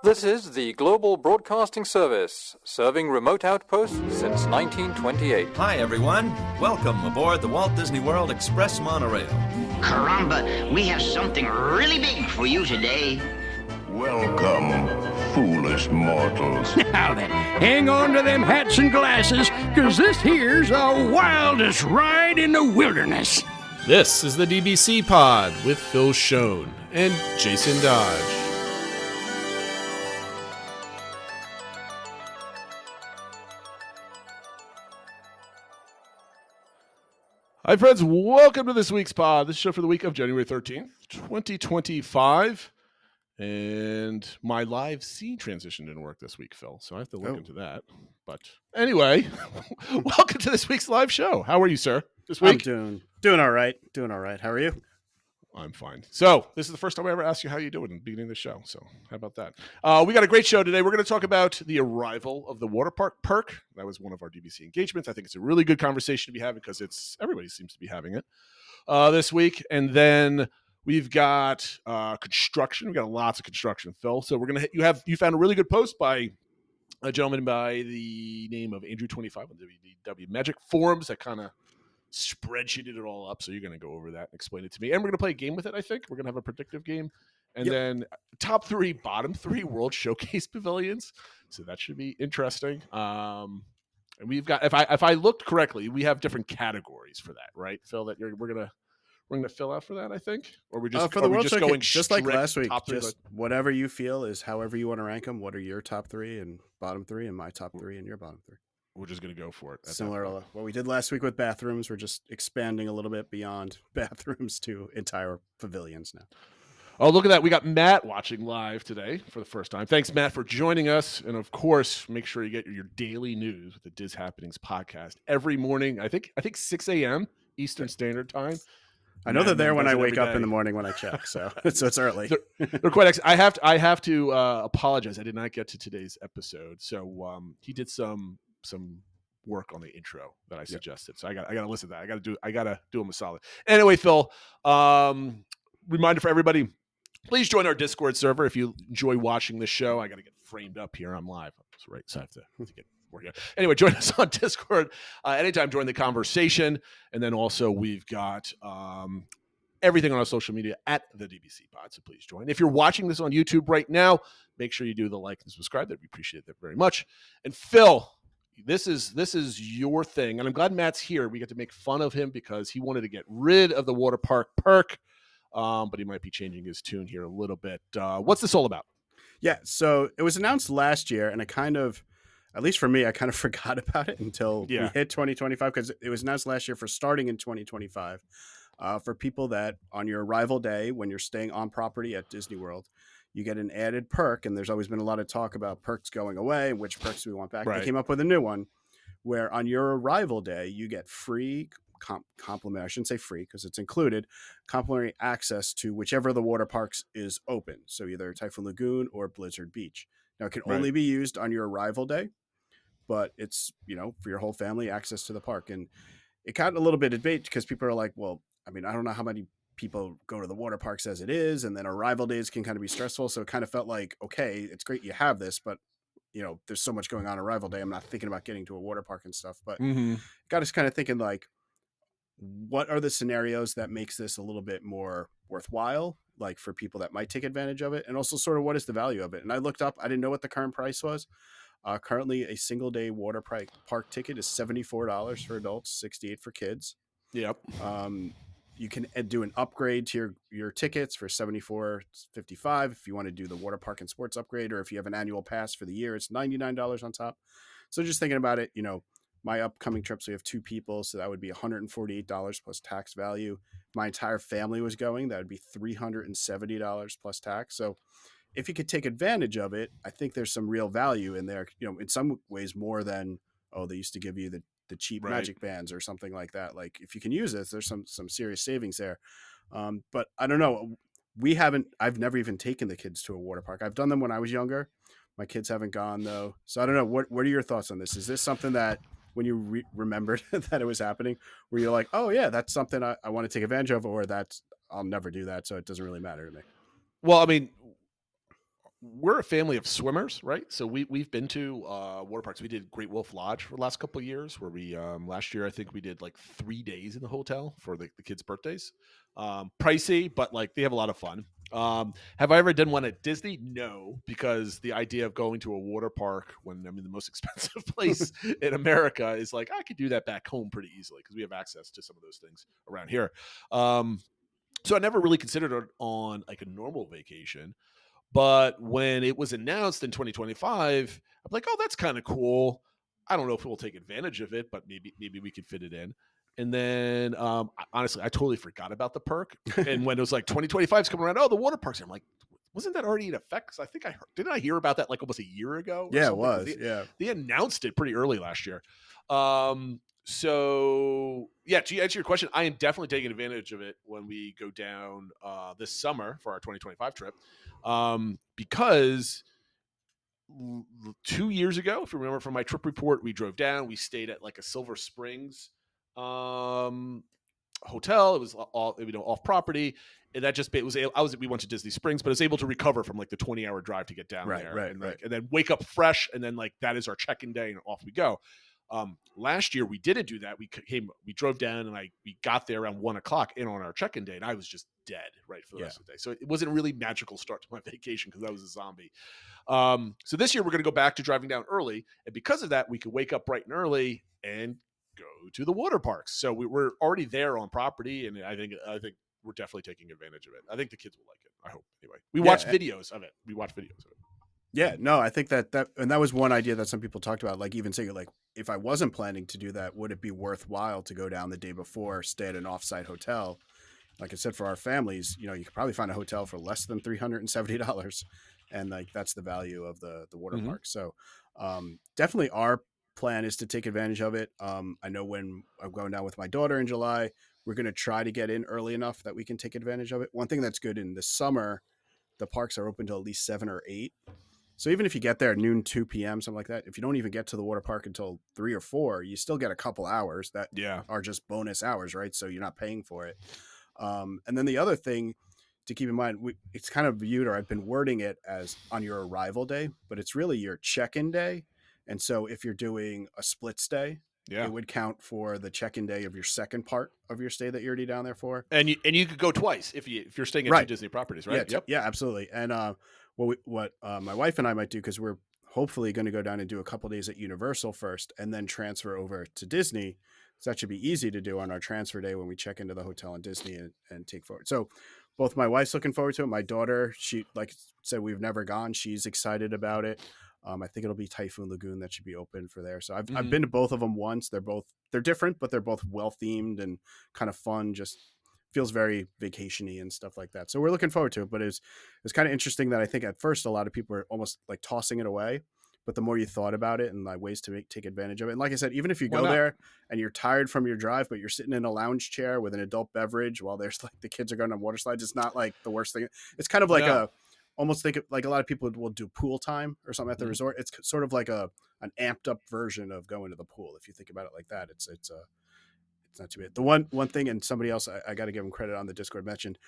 This is the Global Broadcasting Service, serving remote outposts since 1928. Hi, everyone. Welcome aboard the Walt Disney World Express Monorail. Caramba, we have something really big for you today. Welcome, foolish mortals. Now then, hang on to them hats and glasses, because this here's the wildest ride in the wilderness. This is the DBC Pod with Phil Schoen and Jason Dodge. Hi, friends. Welcome to this week's pod. This is show for the week of January 13th, 2025. And my live scene transition didn't work this week, Phil, so I have to look into that. But anyway, welcome to this week's live show. How are you, sir, this week? I'm doing all right. How are you? I'm fine. So this is the first time I ever asked you how you doing in the beginning of the show. So how about that? We got a great show today. We're going to talk about the arrival of the water park perk. That was one of our DVC engagements. I think it's a really good conversation to be having because everybody seems to be having it this week. And then we've got construction. We've got lots of construction, Phil. So we're going to you found a really good post by a gentleman by the name of Andrew25 on WDW Magic Forums that kind of spreadsheeted it all up, so you're going to go over that and explain it to me, and we're going to play a game with it. I think we're going to have a predictive game, and then top 3, bottom 3 World Showcase Pavilions, so that should be interesting. And we've got, if I looked correctly, we have different categories for that, right, Phil? That we're gonna fill out for that, I think, or we just for the World Showcase, going just like last week, top 3, just whatever you feel is however you want to rank them. What are your top 3 and bottom 3, and my top 3 and your bottom 3? We're just going to go for it. Similar to what we did last week with bathrooms. We're just expanding a little bit beyond bathrooms to entire pavilions now. Oh, look at that. We got Matt watching live today for the first time. Thanks, Matt, for joining us. And, of course, make sure you get your daily news with the Diz Happenings podcast every morning. I think 6 a.m. Eastern Standard Time. I know they're there when I wake up in the morning when I check, so it's early. They're quite I have to apologize. I did not get to today's episode. So he did some work on the intro that I suggested. So I got to listen to that. I got to do him a solid. Anyway, Phil, reminder for everybody, please join our Discord server if you enjoy watching this show. I got to get framed up here. I'm live. That's right. So I have to get working. Anyway, join us on Discord anytime. Join the conversation. And then also we've got everything on our social media at the DBC Pod. So please join. If you're watching this on YouTube right now, make sure you do the like and subscribe. That'd be appreciated very much. And Phil, this is your thing, and I'm glad Matt's here. We get to make fun of him because he wanted to get rid of the water park perk, but he might be changing his tune here a little bit. What's this all about? Yeah, so it was announced last year, and I kind of, at least for me, I kind of forgot about it until we hit 2025, because it was announced last year for starting in 2025 for people that on your arrival day, when you're staying on property at Disney World, you get an added perk, and there's always been a lot of talk about perks going away, which perks we want back. Right. They came up with a new one where on your arrival day, you get free complimentary, I shouldn't say free because it's included, complimentary access to whichever of the water parks is open. So either Typhoon Lagoon or Blizzard Beach. Now, it can only be used on your arrival day, but it's, for your whole family, access to the park. And it got a little bit of debate because people are like, well, I don't know how many people go to the water parks as it is, and then arrival days can kind of be stressful. So it kind of felt like, okay, it's great you have this, but there's so much going on arrival day. I'm not thinking about getting to a water park and stuff, but got us kind of thinking like, what are the scenarios that makes this a little bit more worthwhile, like for people that might take advantage of it, and also sort of what is the value of it? And I looked up, I didn't know what the current price was. Currently, a single day water park ticket is $74 for adults, $68 for kids. Yep. You can do an upgrade to your tickets for $74.55 if you want to do the water park and sports upgrade, or if you have an annual pass for the year, it's $99 on top. So just thinking about it, my upcoming trips, we have 2 people, so that would be $148 plus tax value. My entire family was going, that would be $370 plus tax. So if you could take advantage of it, I think there's some real value in there, in some ways more than, they used to give you the cheap magic bands or something like that. Like if you can use this, there's some serious savings there. But I don't know. I've never even taken the kids to a water park. I've done them when I was younger. My kids haven't gone though. So I don't know. What are your thoughts on this? Is this something that when you remembered that it was happening, where you're like, oh yeah, that's something I want to take advantage of, or I'll never do that, so it doesn't really matter to me? Well, I mean, we're a family of swimmers, right? So we've been to water parks. We did Great Wolf Lodge for the last couple of years, where we last year I think we did like 3 days in the hotel for the kids' birthdays. Pricey, but like they have a lot of fun. Have I ever done one at Disney? No, because the idea of going to a water park when I'm in the most expensive place in America is like I could do that back home pretty easily because we have access to some of those things around here. So I never really considered it on like a normal vacation. But when it was announced in 2025, I'm like, oh, that's kind of cool. I don't know if we'll take advantage of it, but maybe we could fit it in. And then, honestly, I totally forgot about the perk. And when it was like 2025 is coming around, oh, the water parks. I'm like, wasn't that already in effect? Because I think didn't I hear about that like almost a year ago? Yeah, it was. They announced it pretty early last year. So yeah, to answer your question, I am definitely taking advantage of it when we go down this summer for our 2025 trip. Because 2 years ago, if you remember from my trip report, we drove down, we stayed at like a Silver Springs hotel. It was all off property, and that just we went to Disney Springs, but I was able to recover from like the 20-hour drive to get down there, and then wake up fresh, and then like that is our check-in day, and off we go. Last year we didn't do that. We drove down, and we got there around 1:00 in on our check-in day, and I was just dead right for the rest of the day. So it wasn't a really magical start to my vacation because I was a zombie. So this year we're going to go back to driving down early, and because of that, we could wake up bright and early and go to the water parks. So we're already there on property, and I think we're definitely taking advantage of it. I think the kids will like it. I hope anyway. We watch videos of it. Yeah, no, I think that was one idea that some people talked about, like even saying like, if I wasn't planning to do that, would it be worthwhile to go down the day before, stay at an offsite hotel? Like I said, for our families, you could probably find a hotel for less than $370, and like that's the value of the water park. So definitely our plan is to take advantage of it. I know when I'm going down with my daughter in July, we're going to try to get in early enough that we can take advantage of it. One thing that's good in the summer, the parks are open till at least 7 or 8. So even if you get there at noon, 2 p.m., something like that, if you don't even get to the water park until 3 or 4, you still get a couple hours that are just bonus hours, right? So you're not paying for it. And then the other thing to keep in mind, it's kind of viewed, or I've been wording it as on your arrival day, but it's really your check-in day. And so if you're doing a split stay, it would count for the check-in day of your second part of your stay that you're already down there for. And you could go twice if you're staying at 2 Disney properties, right? Yeah, absolutely. And what my wife and I might do, because we're hopefully going to go down and do a couple days at Universal first and then transfer over to Disney. So that should be easy to do on our transfer day when we check into the hotel in Disney and take forward. So both my wife's looking forward to it. My daughter, she, like I said, we've never gone. She's excited about it. I think it'll be Typhoon Lagoon that should be open for there. So I've been to both of them once. They're different, but they're both well themed and kind of fun. Just feels very vacation-y and stuff like that. So we're looking forward to it. But it's kind of interesting that I think at first a lot of people are almost like tossing it away. But the more you thought about it and like ways to take advantage of it. And like I said, even if you go there and you're tired from your drive, but you're sitting in a lounge chair with an adult beverage while there's like the kids are going on water slides, it's not like the worst thing. It's kind of like almost think of, like a lot of people will do pool time or something at the resort. It's sort of like an amped up version of going to the pool. If you think about it like that, it's not too bad. The one thing, and somebody else, I got to give them credit on the Discord mentioned,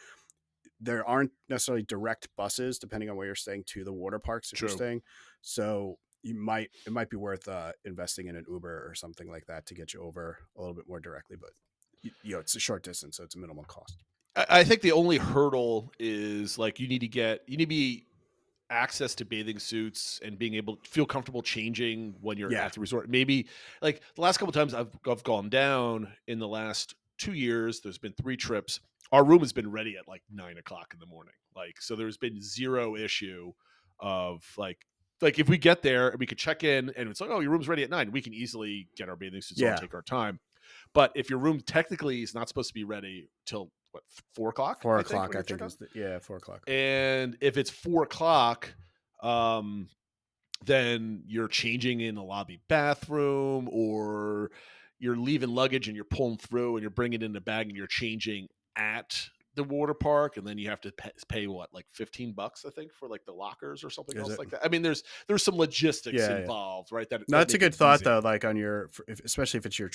there aren't necessarily direct buses depending on where you're staying to the water parks if you're staying. So it might be worth investing in an Uber or something like that to get you over a little bit more directly. But it's a short distance, so it's a minimal cost. I think the only hurdle is like you need to be access to bathing suits and being able to feel comfortable changing when you're at the resort. Maybe like the last couple of times I've gone down in the last 2 years, there's been 3 trips. Our room has been ready at like 9:00 in the morning. Like, so there's been zero issue of like if we get there and we could check in and it's like, oh, your room's ready at 9, we can easily get our bathing suits on, take our time. But if your room technically is not supposed to be ready till 4 o'clock? 4 o'clock, I think. 4 o'clock. And if it's 4 o'clock, then you're changing in the lobby bathroom, or you're leaving luggage and you're pulling through and you're bringing it in the bag and you're changing at the water park, and then you have to pay what, like $15, I think, for like the lockers or something else like that. I mean, there's some logistics involved, right? That's a good thought, though. Like on especially if it's your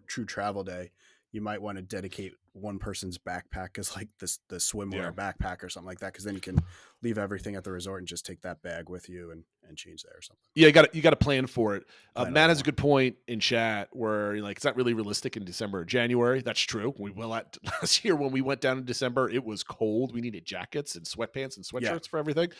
true travel day, you might want to dedicate one person's backpack as like the swimwear backpack or something like that, because then you can leave everything at the resort and just take that bag with you and change there or something. Yeah, you got to plan for it. Matt has a good point in chat where like it's not really realistic in December or January. That's true. Last year when we went down in December, it was cold. We needed jackets and sweatpants and sweatshirts for everything.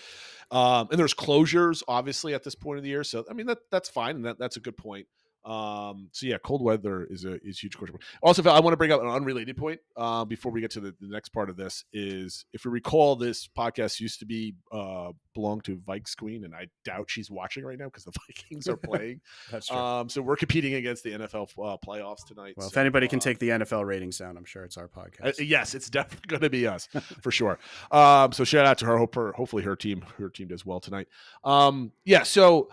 And there's closures obviously at this point of the year. So I mean that's fine, and that's a good point. So yeah, cold weather is huge question. Also, I want to bring up an unrelated point before we get to the next part of this. Is if you recall, this podcast used to be belong to Vikes Queen, and I doubt she's watching right now because the Vikings are playing. That's true. So we're competing against the NFL playoffs tonight. Well, if anybody can take the NFL ratings down, I'm sure it's our podcast. Yes, it's definitely going to be us for sure. So shout out to her. Hopefully her team does well tonight. So.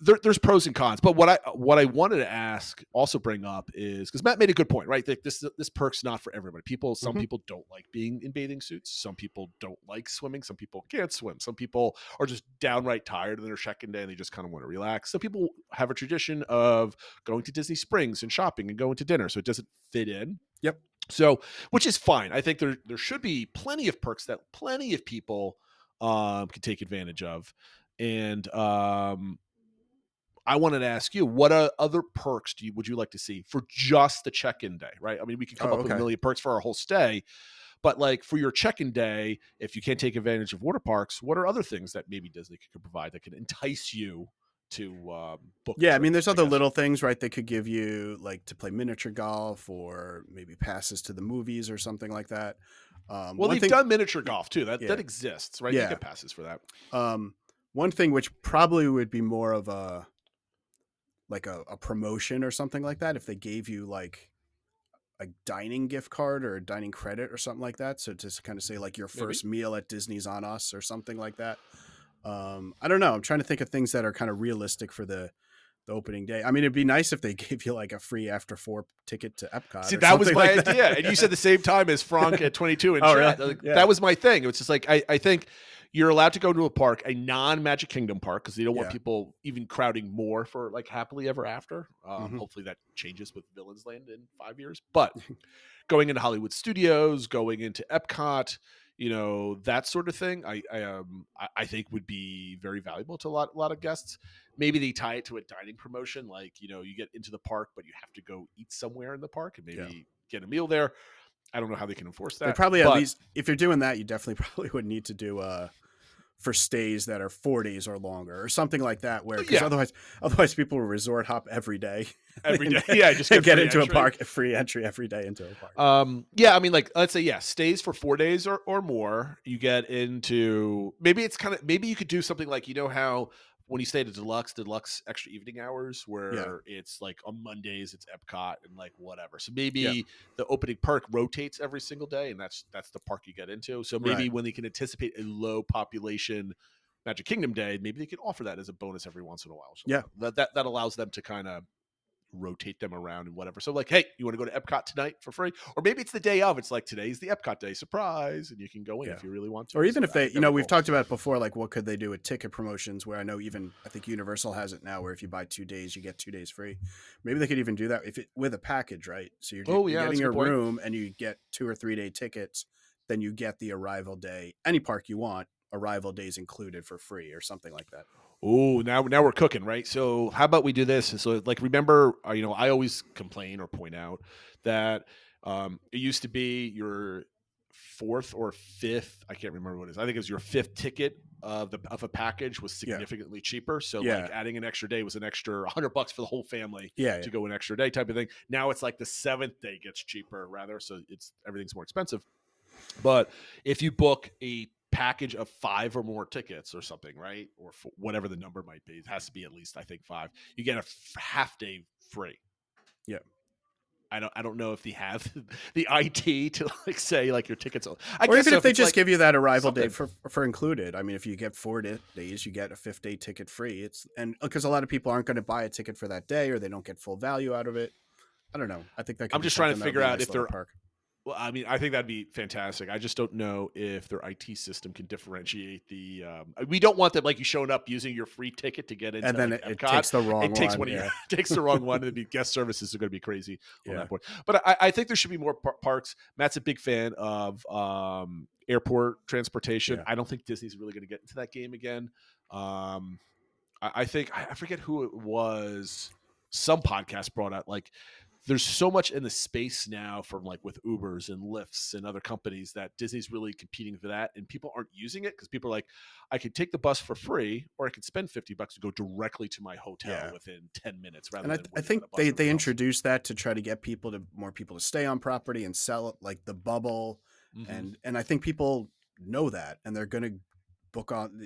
There's pros and cons, but what I wanted to bring up is because Matt made a good point, right? This perk's not for everybody. Some people don't like being in bathing suits. Some people don't like swimming. Some people can't swim. Some people are just downright tired and they're check-in day and they just kind of want to relax. Some people have a tradition of going to Disney Springs and shopping and going to dinner, so it doesn't fit in. Yep. So, which is fine. I think there should be plenty of perks that plenty of people can take advantage of, and I wanted to ask you, what other perks would you like to see for just the check-in day, right? I mean, we can come up with a million perks for our whole stay, but like for your check-in day, if you can't take advantage of water parks, what are other things that maybe Disney could provide that can entice you to book? Yeah, I mean, there's other little things, right? They could give you like to play miniature golf or maybe passes to the movies or something like that. Well, they've done miniature golf too. That exists, right? Yeah. You get passes for that. One thing which probably would be more of a promotion or something like that, if they gave you like a dining gift card or a dining credit or something like that. So to kind of say like your first meal at Disney's on us or something like that. I don't know. I'm trying to think of things that are kind of realistic for the opening day. I mean, it'd be nice if they gave you like a free after 4 ticket to EPCOT. See, that was my idea. And you said the same time as Frank at 22 in chat. Really? That was my thing. It was just like, I think you're allowed to go to a park, a non-Magic Kingdom park, because they don't want people even crowding more for like Happily Ever After. Hopefully that changes with Villains Land in 5 years. But going into Hollywood Studios, going into EPCOT, that sort of thing, I think would be very valuable to a lot of guests. Maybe they tie it to a dining promotion, like, you get into the park, but you have to go eat somewhere in the park and maybe get a meal there. I don't know how they can enforce that. They probably, at least, if you're doing that, you definitely probably would need to do for stays that are 4 days or longer or something like that, where because otherwise people will resort hop every day. Just get into a park, free entry every day into a park. I mean, like, let's say stays for 4 days or more. You get into, maybe you could do something like, how when you stay at deluxe extra evening hours, where it's like on Mondays it's EPCOT and like whatever. So maybe the opening perk rotates every single day, and that's the park you get into. So maybe when they can anticipate a low population Magic Kingdom day, maybe they can offer that as a bonus every once in a while. So that allows them to kind of rotate them around and whatever. So like, hey, you want to go to EPCOT tonight for free? Or maybe it's the day of. It's like, today's the EPCOT day, surprise, and you can go in if you really want to. Or even if they, we've talked about it before, like what could they do with ticket promotions, where I think Universal has it now, where if you buy 2 days, you get 2 days free. Maybe they could even do that with a package, right? So you're getting a room and you get 2 or 3 day tickets, then you get the arrival day, any park you want, arrival days included for free or something like that. Oh, now we're cooking, right? So how about we do this? So like, remember, I always complain or point out that it used to be your 4th or 5th. I can't remember what it is. I think it was your 5th ticket of a package was significantly cheaper. So like adding an extra day was an extra $100 for the whole family to go an extra day type of thing. Now it's like the 7th day gets cheaper rather. So everything's more expensive. But if you book a package of 5 or more tickets or something, right? Or whatever the number might be, it has to be at least, I think, 5. You get a half day free. Yeah. I don't know if they have the IT to like say like your tickets. Or even if they just give you that arrival day for included. I mean, if you get 4 days, you get a 5th day ticket free. And because a lot of people aren't going to buy a ticket for that day, or they don't get full value out of it. I don't know. I think that. I'm just trying to figure out if they're. Well, I mean, I think that'd be fantastic. I just don't know if their IT system can differentiate the. We don't want them like you showing up using your free ticket to get into And then like, it Epcot. takes the wrong It takes one. one. Yeah. Takes the wrong one, and the guest services are going to be crazy on Yeah. that point. But I think there should be more parks. Matt's a big fan of airport transportation. Yeah. I don't think Disney's really going to get into that game again. I think I forget who it was. Some podcast brought out like there's so much in the space now from like with Ubers and Lyfts and other companies that Disney's really competing for that, and people aren't using it because people are like, I could take the bus for free, or I could spend $50 to go directly to my hotel within 10 minutes. Rather and than I think they introduced that to try to get more people to stay on property and sell it, like the bubble, and I think people know that, and they're going to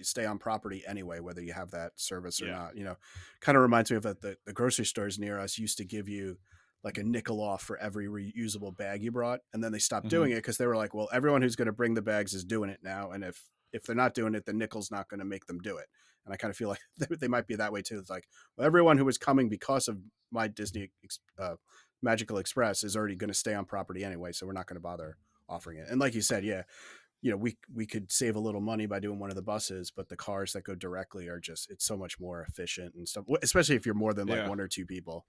stay on property anyway, whether you have that service or not. Kind of reminds me of that the grocery stores near us used to give you like a nickel off for every reusable bag you brought, and then they stopped doing it because they were like, well, everyone who's going to bring the bags is doing it now, and if they're not doing it, the nickel's not going to make them do it. And I kind of feel like they might be that way too. It's like, well, everyone who was coming because of my Disney Magical Express is already going to stay on property anyway, so we're not going to bother offering it. And like you said, we could save a little money by doing one of the buses, but the cars that go directly are it's so much more efficient and stuff, especially if you're more than like one or two people.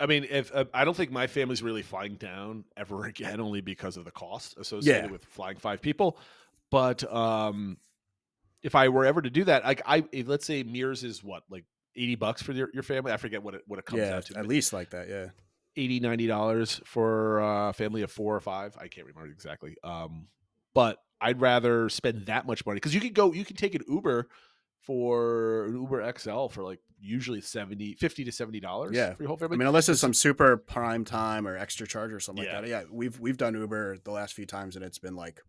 I mean, if I don't think my family's really flying down ever again, only because of the cost associated with flying 5 people. But if I were ever to do that, like let's say Mears is what, like $80 for your family. I forget what it comes out to. At least like that, yeah. $80-$90 for a family of 4 or 5. I can't remember exactly. But I'd rather spend that much money because you can take an Uber for an Uber XL for like usually $50 to $70 for your whole family. I mean, unless it's some super prime time or extra charge or something like that. Yeah, we've done Uber the last few times and it's been like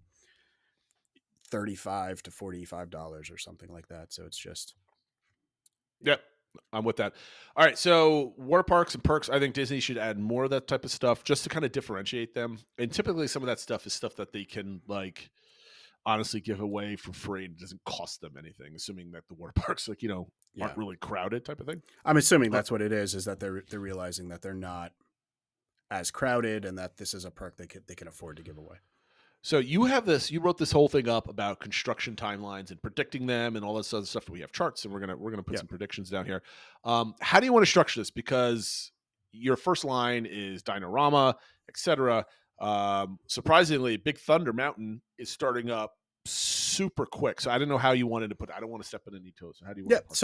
$35 to $45 or something like that. So it's just I'm with that. All right, so water parks and perks, I think Disney should add more of that type of stuff just to kind of differentiate them. And typically some of that stuff is stuff that they can like honestly give away for free and it doesn't cost them anything, assuming that the water parks aren't really crowded type of thing. I'm assuming that's what it is that they're realizing that they're not as crowded and that this is a perk they can afford to give away. So you wrote this whole thing up about construction timelines and predicting them and all this other stuff. We have charts and we're gonna put some predictions down here. How do you want to structure this? Because your first line is Dinorama, etc. Surprisingly, Big Thunder Mountain is starting up super quick. So I don't know how you wanted to put it. I don't want to step in any toes. So how do you want to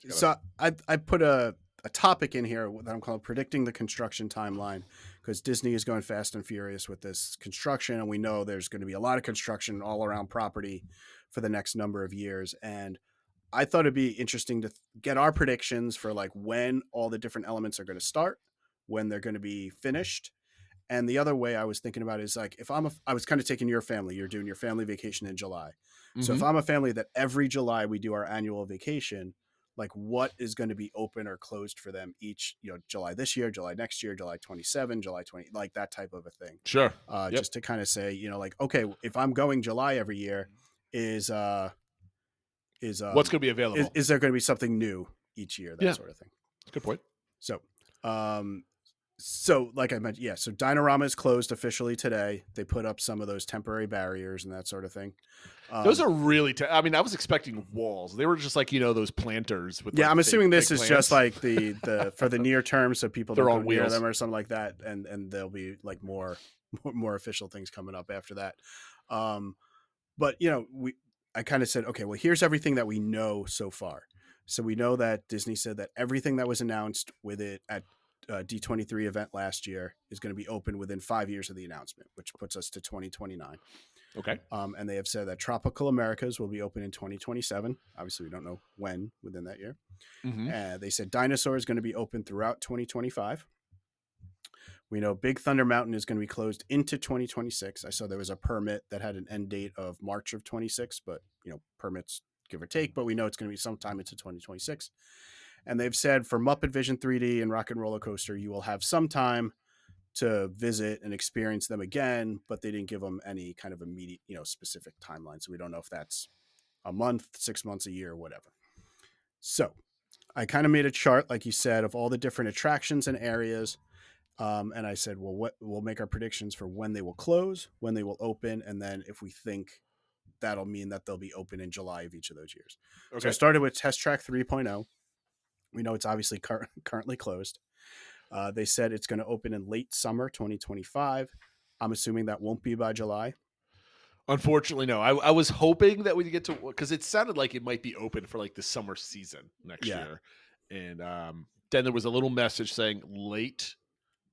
so I put a topic in here that I'm calling predicting the construction timeline, because Disney is going fast and furious with this construction, and we know there's going to be a lot of construction all around property for the next number of years. And I thought it'd be interesting to get our predictions for like when all the different elements are going to start, when they're going to be finished. And the other way I was thinking about it is like, I was kind of taking your family, you're doing your family vacation in July. So if I'm a family that every July we do our annual vacation, like what is going to be open or closed for them each, July this year, July next year, July 27, July 20, like that type of a thing. Sure. Just to kind of say, like, okay, if I'm going July every year, is what's going to be available? Is there going to be something new each year? That sort of thing. Good point. So like I mentioned, so Dinorama is closed officially today. They put up some of those temporary barriers and that sort of thing. Those are really, I mean, I was expecting walls. They were just like, those planters with. Yeah, like I'm assuming this is plants. just like the for the near term, so people They're don't on go near wheels. them or something like that, and there'll be like more official things coming up after that. But I kind of said, okay, well, here's everything that we know so far. So we know that Disney said that everything that was announced with it at D23 event last year is going to be open within 5 years of the announcement, which puts us to 2029. Okay. And they have said that Tropical Americas will be open in 2027. Obviously, we don't know when within that year. They said Dinosaur is going to be open throughout 2025. We know Big Thunder Mountain is going to be closed into 2026. I saw there was a permit that had an end date of March of 26, but permits give or take, but we know it's going to be sometime into 2026. And they've said for Muppet Vision 3D and Rock and Roller Coaster, you will have some time to visit and experience them again, but they didn't give them any kind of immediate, specific timeline. So we don't know if that's a month, 6 months, a year, whatever. So I kind of made a chart, like you said, of all the different attractions and areas And I said, well, we'll make our predictions for when they will close, when they will open, and then if we think that'll mean that they'll be open in July of each of those years. Okay. So I started with Test Track 3.0. We know it's obviously currently closed. They said it's going to open in late summer 2025. I'm assuming that won't be by July. Unfortunately, no. I was hoping that we'd get to, because it sounded like it might be open for like the summer season next year. And then there was a little message saying late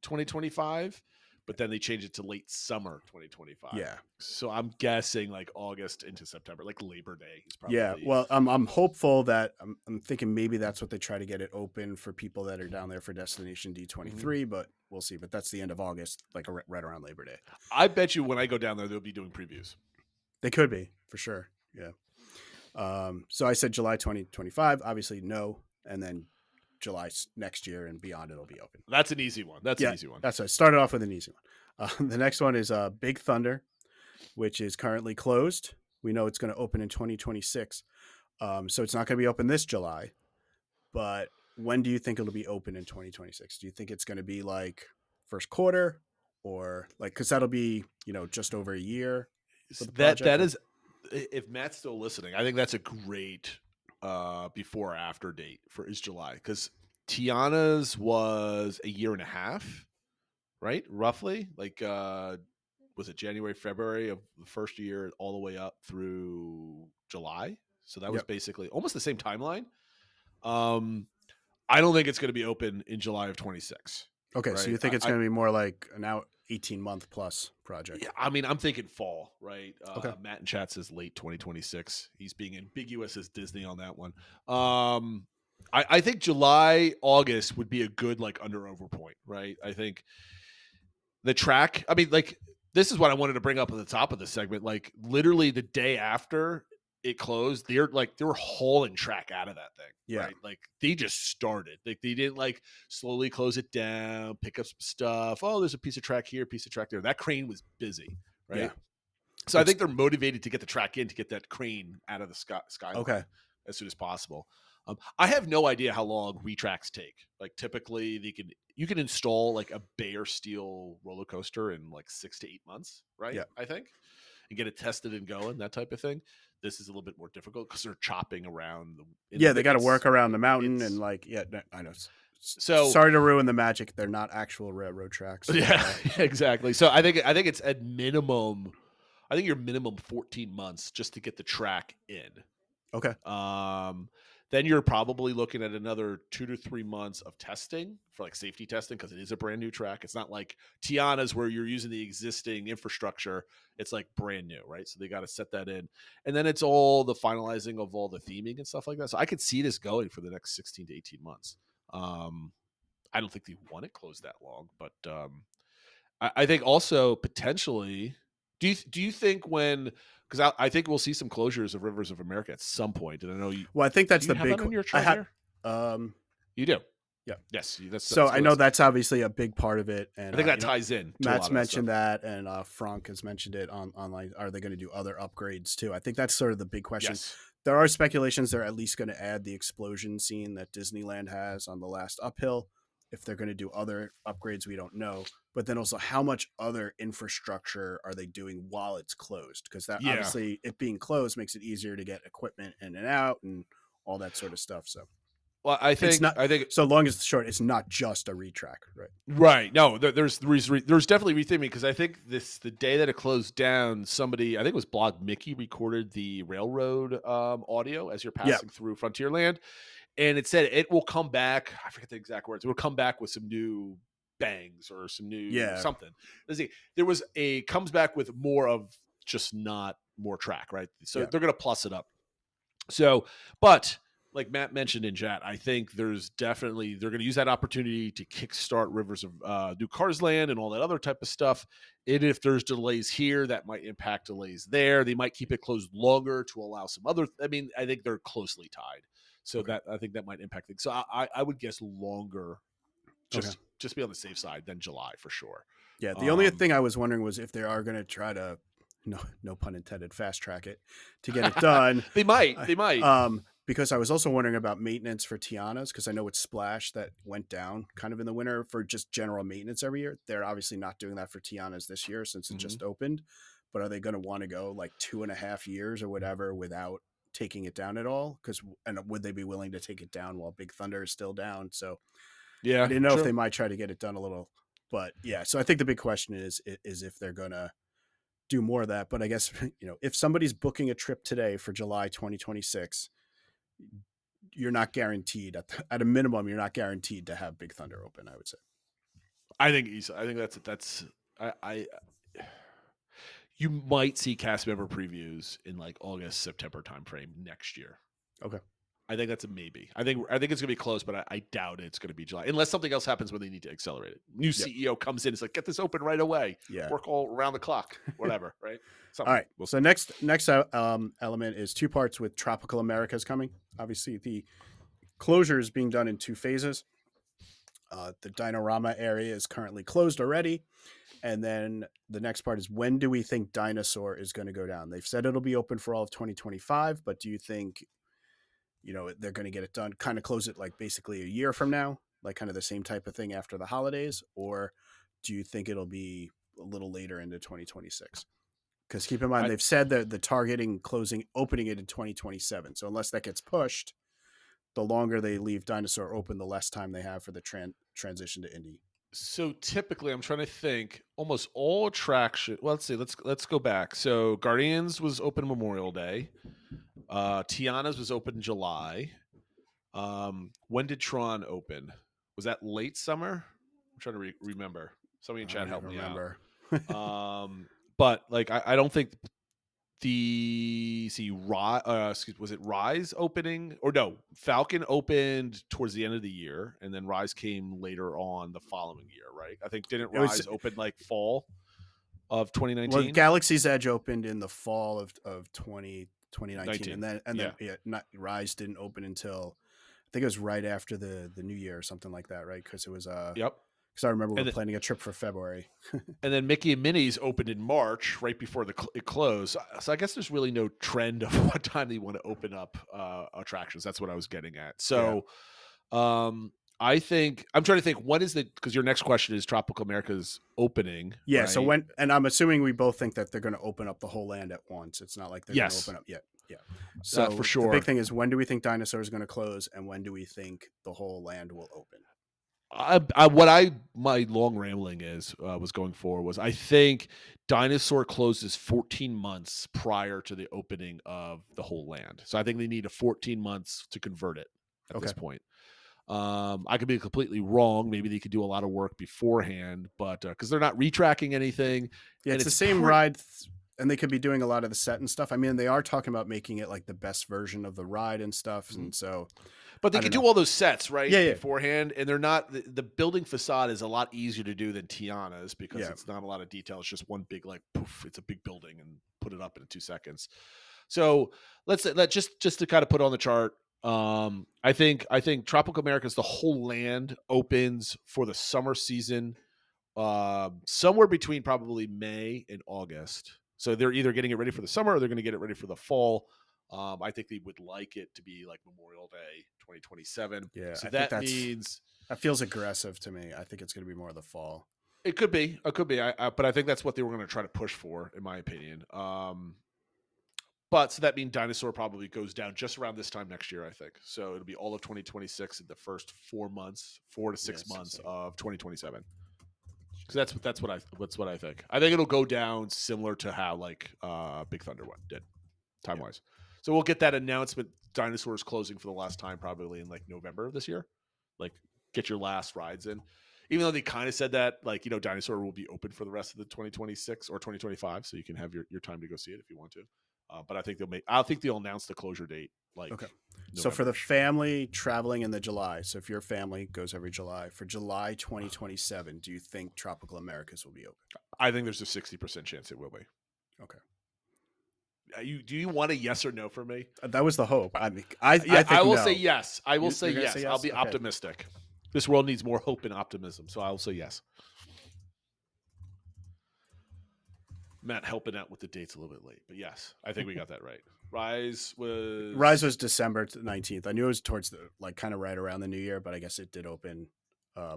2025, but then they changed it to late summer 2025. Yeah. So I'm guessing like August into September, like Labor Day is probably. Yeah. Well, I'm hopeful that I'm thinking maybe that's what they try to get it open for people that are down there for Destination D23, but we'll see. But that's the end of August, like right around Labor Day. I bet you when I go down there, they'll be doing previews. They could be, for sure. Yeah. So I said July 2025, obviously no. And then July next year and beyond, it'll be open. That's an easy one. That's an easy one. That's what I started off with, an easy one. The next one is Big Thunder, which is currently closed. We know it's going to open in 2026. So it's not going to be open this July. But when do you think it'll be open in 2026? Do you think it's going to be like first quarter, or like, because that'll be, just over a year? That is, if Matt's still listening, I think that's a great before or after date for is July, because Tiana's was a year and a half, right? Roughly, like was it January, February of the first year all the way up through July? So that was basically almost the same timeline. I don't think it's going to be open in July of 26. Okay, right? So you think it's going to be more like an 18-month plus project? Yeah, I mean, I'm thinking fall, right? Okay. Matt in chat says late 2026. He's being ambiguous as Disney on that one. I think July, August would be a good like under-over point, right? I think the track, I mean, like, this is what I wanted to bring up at the top of the segment. Like, literally the day after it closed, they were hauling track out of that thing. Yeah. Right? Like, they just started. Like, they didn't like slowly close it down, pick up some stuff. Oh, there's a piece of track here, piece of track there. That crane was busy, right? Yeah. So I think they're motivated to get the track in, to get that crane out of the skyline as soon as possible. I have no idea how long retracks take. Like, typically you can install like a bare steel roller coaster in like 6 to 8 months, right? Yeah. I think, and get it tested and going, that type of thing. This is a little bit more difficult because they're chopping around. They got to work around the mountain and like, I know. So sorry to ruin the magic. They're not actual railroad tracks. Yeah, exactly. So I think it's at minimum. I think your minimum 14 months just to get the track in. Okay. Then you're probably looking at another 2 to 3 months of testing for like safety testing, because it is a brand new track. It's not like Tiana's where you're using the existing infrastructure. It's like brand new, right? So they got to set that in. And then it's all the finalizing of all the theming and stuff like that. So I could see this going for the next 16 to 18 months. I don't think they want it closed that long, but I think also potentially, do you think because I think we'll see some closures of Rivers of America at some point, and I know you. Well, I think that's the big. That on your chart you do, yeah. Yes, so I know that's obviously a big part of it, and I think that ties in. Matt's mentioned that, and Frank has mentioned it online. Are they going to do other upgrades too? I think that's sort of the big question. Yes. There are speculations they're at least going to add the explosion scene that Disneyland has on the last uphill. If they're going to do other upgrades, we don't know. But then also, how much other infrastructure are they doing while it's closed? Because that obviously, it being closed makes it easier to get equipment in and out and all that sort of stuff. So, well, I think so long as it's short, it's not just a retrack, right? Right. No, there's definitely retheming, because I think the day that it closed down, somebody, I think it was Blog Mickey, recorded the railroad audio as you're passing through Frontierland. And it said it will come back. I forget the exact words. It will come back with some new bangs or some new something. Let's see. Comes back with more of just not more track, right? So they're going to plus it up. So, but like Matt mentioned in chat, I think there's definitely, they're going to use that opportunity to kickstart Rivers of New Cars Land and all that other type of stuff. And if there's delays here, that might impact delays there. They might keep it closed longer to allow some other. I mean, I think they're closely tied. So that I think that might impact things. So I would guess longer, just be on the safe side than July for sure. Yeah. The only thing I was wondering was if they are going to try to, no pun intended, fast track it to get it done. They might. because I was also wondering about maintenance for Tiana's, because I know it's Splash that went down kind of in the winter for just general maintenance every year. They're obviously not doing that for Tiana's this year since it just opened. But are they going to want to go like 2.5 years or whatever without taking it down at all? And would they be willing to take it down while Big Thunder is still down? So Yeah, I didn't know if they might try to get it done a little, but yeah. So I think the big question is if they're going to do more of that. But I guess, if somebody's booking a trip today for July 2026, you're not guaranteed at a minimum, you're not guaranteed to have Big Thunder open, I would say. I think that's you might see cast member previews in like August, September timeframe next year. Okay. I think that's a maybe. I think it's gonna be close, but I doubt it's gonna be July unless something else happens where they need to accelerate it. New CEO comes in, it's like, get this open right away. Yeah. Work all around the clock, whatever, right? All right. So next element is 2 parts with Tropical America's coming. Obviously, the closure is being done in 2 phases. The Dinorama area is currently closed already. And then the next part is, when do we think Dinosaur is going to go down? They've said it'll be open for all of 2025, but do you think, they're going to get it done, kind of close it like basically a year from now, like kind of the same type of thing after the holidays? Or do you think it'll be a little later into 2026? Because keep in mind, they've said that the targeting opening it in 2027. So unless that gets pushed, the longer they leave Dinosaur open, the less time they have for the transition to Indy. So typically, I'm trying to think. Almost all attraction. Well, let's see. Let's go back. So Guardians was open Memorial Day. Tiana's was open in July. When did Tron open? Was that late summer? I'm trying to remember. Somebody in chat help me out. But like, I don't think was it Rise opening, or no? Falcon opened towards the end of the year, and then Rise came later on the following year, right? I think didn't Rise open like fall of 2019? Well, Galaxy's Edge opened in the fall of 2019, and then Rise didn't open until I think it was right after the New Year or something like that, right? Because it was because I remember we were planning a trip for February. And then Mickey and Minnie's opened in March, right before it closed. So I guess there's really no trend of what time they want to open up attractions. That's what I was getting at. So I think I'm trying to think, because your next question is Tropical America's opening. Yeah. Right? So and I'm assuming we both think that they're going to open up the whole land at once. It's not like they're going to open up yet. Yeah. So for sure. The big thing is, when do we think Dinosaur is going to close, and when do we think the whole land will open? My long rambling was going for was, I think Dinosaur closes 14 months prior to the opening of the whole land. So I think they need 14 months to convert it at this point. I could be completely wrong. Maybe they could do a lot of work beforehand, but because they're not retracking anything. Yeah, it's the same ride, and they could be doing a lot of the set and stuff. I mean, they are talking about making it like the best version of the ride and stuff, and so. But they could do all those sets, right? Yeah. Beforehand. And they're not, the building facade is a lot easier to do than Tiana's, because it's not a lot of detail. It's just one big, like, poof, it's a big building and put it up in 2 seconds. So let's just to kind of put on the chart. I think Tropical America's, the whole land opens for the summer season, somewhere between probably May and August. So they're either getting it ready for the summer or they're going to get it ready for the fall. I think they would like it to be like Memorial Day 2027. Yeah, so that feels aggressive to me. I think it's going to be more of the fall. It could be. But I think that's what they were going to try to push for, in my opinion. But so that means Dinosaur probably goes down just around this time next year, I think. So it'll be all of 2026 in the first 4 to 6 months of 2027. Because that's what I think. I think it'll go down similar to how like Big Thunder did, time wise. So we'll get that announcement. Dinosaur is closing for the last time probably in like November of this year. Like, get your last rides in. Even though they kind of said that, like, Dinosaur will be open for the rest of the 2026 or 2025, so you can have your time to go see it if you want to. But I think they'll announce the closure date. Like, okay. So for the family traveling in the July, so if your family goes every July, for July 2027, do you think Tropical Americas will be open? I think there's a 60% chance it will be. Okay. Do you want a yes or no from me? That was the hope. I mean, I think I will no. say yes. I will say yes. I'll be okay. optimistic. This world needs more hope and optimism, so I will say yes. Matt helping out with the dates a little bit late, but yes, I think we got that right. Rise was December 19th. I knew it was towards the kind of right around the new year, but I guess it did open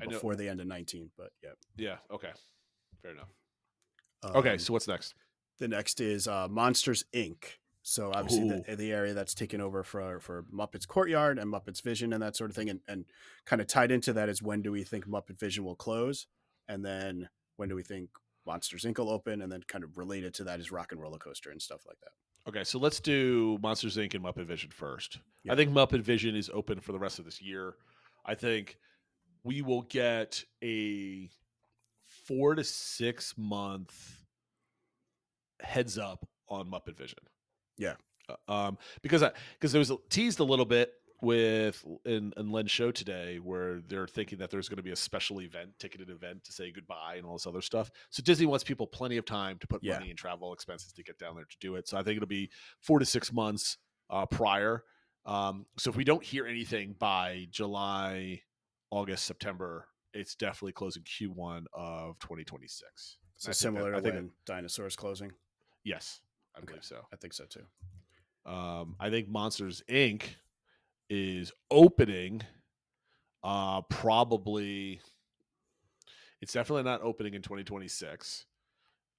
before the end of 19. But yeah. Yeah. Okay. Fair enough. Okay. So what's next? The next is Monsters Inc. So obviously the area that's taken over for Muppets Courtyard and Muppets Vision and that sort of thing. And kind of tied into that is when do we think Muppet Vision will close? And then when do we think Monsters Inc. will open? And then kind of related to that is Rock and Roller Coaster and stuff like that. Okay, so let's do Monsters Inc. and Muppet Vision first. Yeah. I think Muppet Vision is open for the rest of this year. I think we will get a 4 to 6 month heads up on Muppet Vision. Yeah. Because there was teased a little bit with in Len's show today where they're thinking that there's going to be a special ticketed event to say goodbye and all this other stuff. So Disney wants people plenty of time to put money and travel expenses to get down there to do it. So I think it'll be 4 to 6 months prior. So if we don't hear anything by July, August, September, it's definitely closing Q1 of 2026. So similar to when Dinosaur's closing? Yes, I believe so. I think so too. I think Monsters Inc. is opening probably it's definitely not opening in 2026.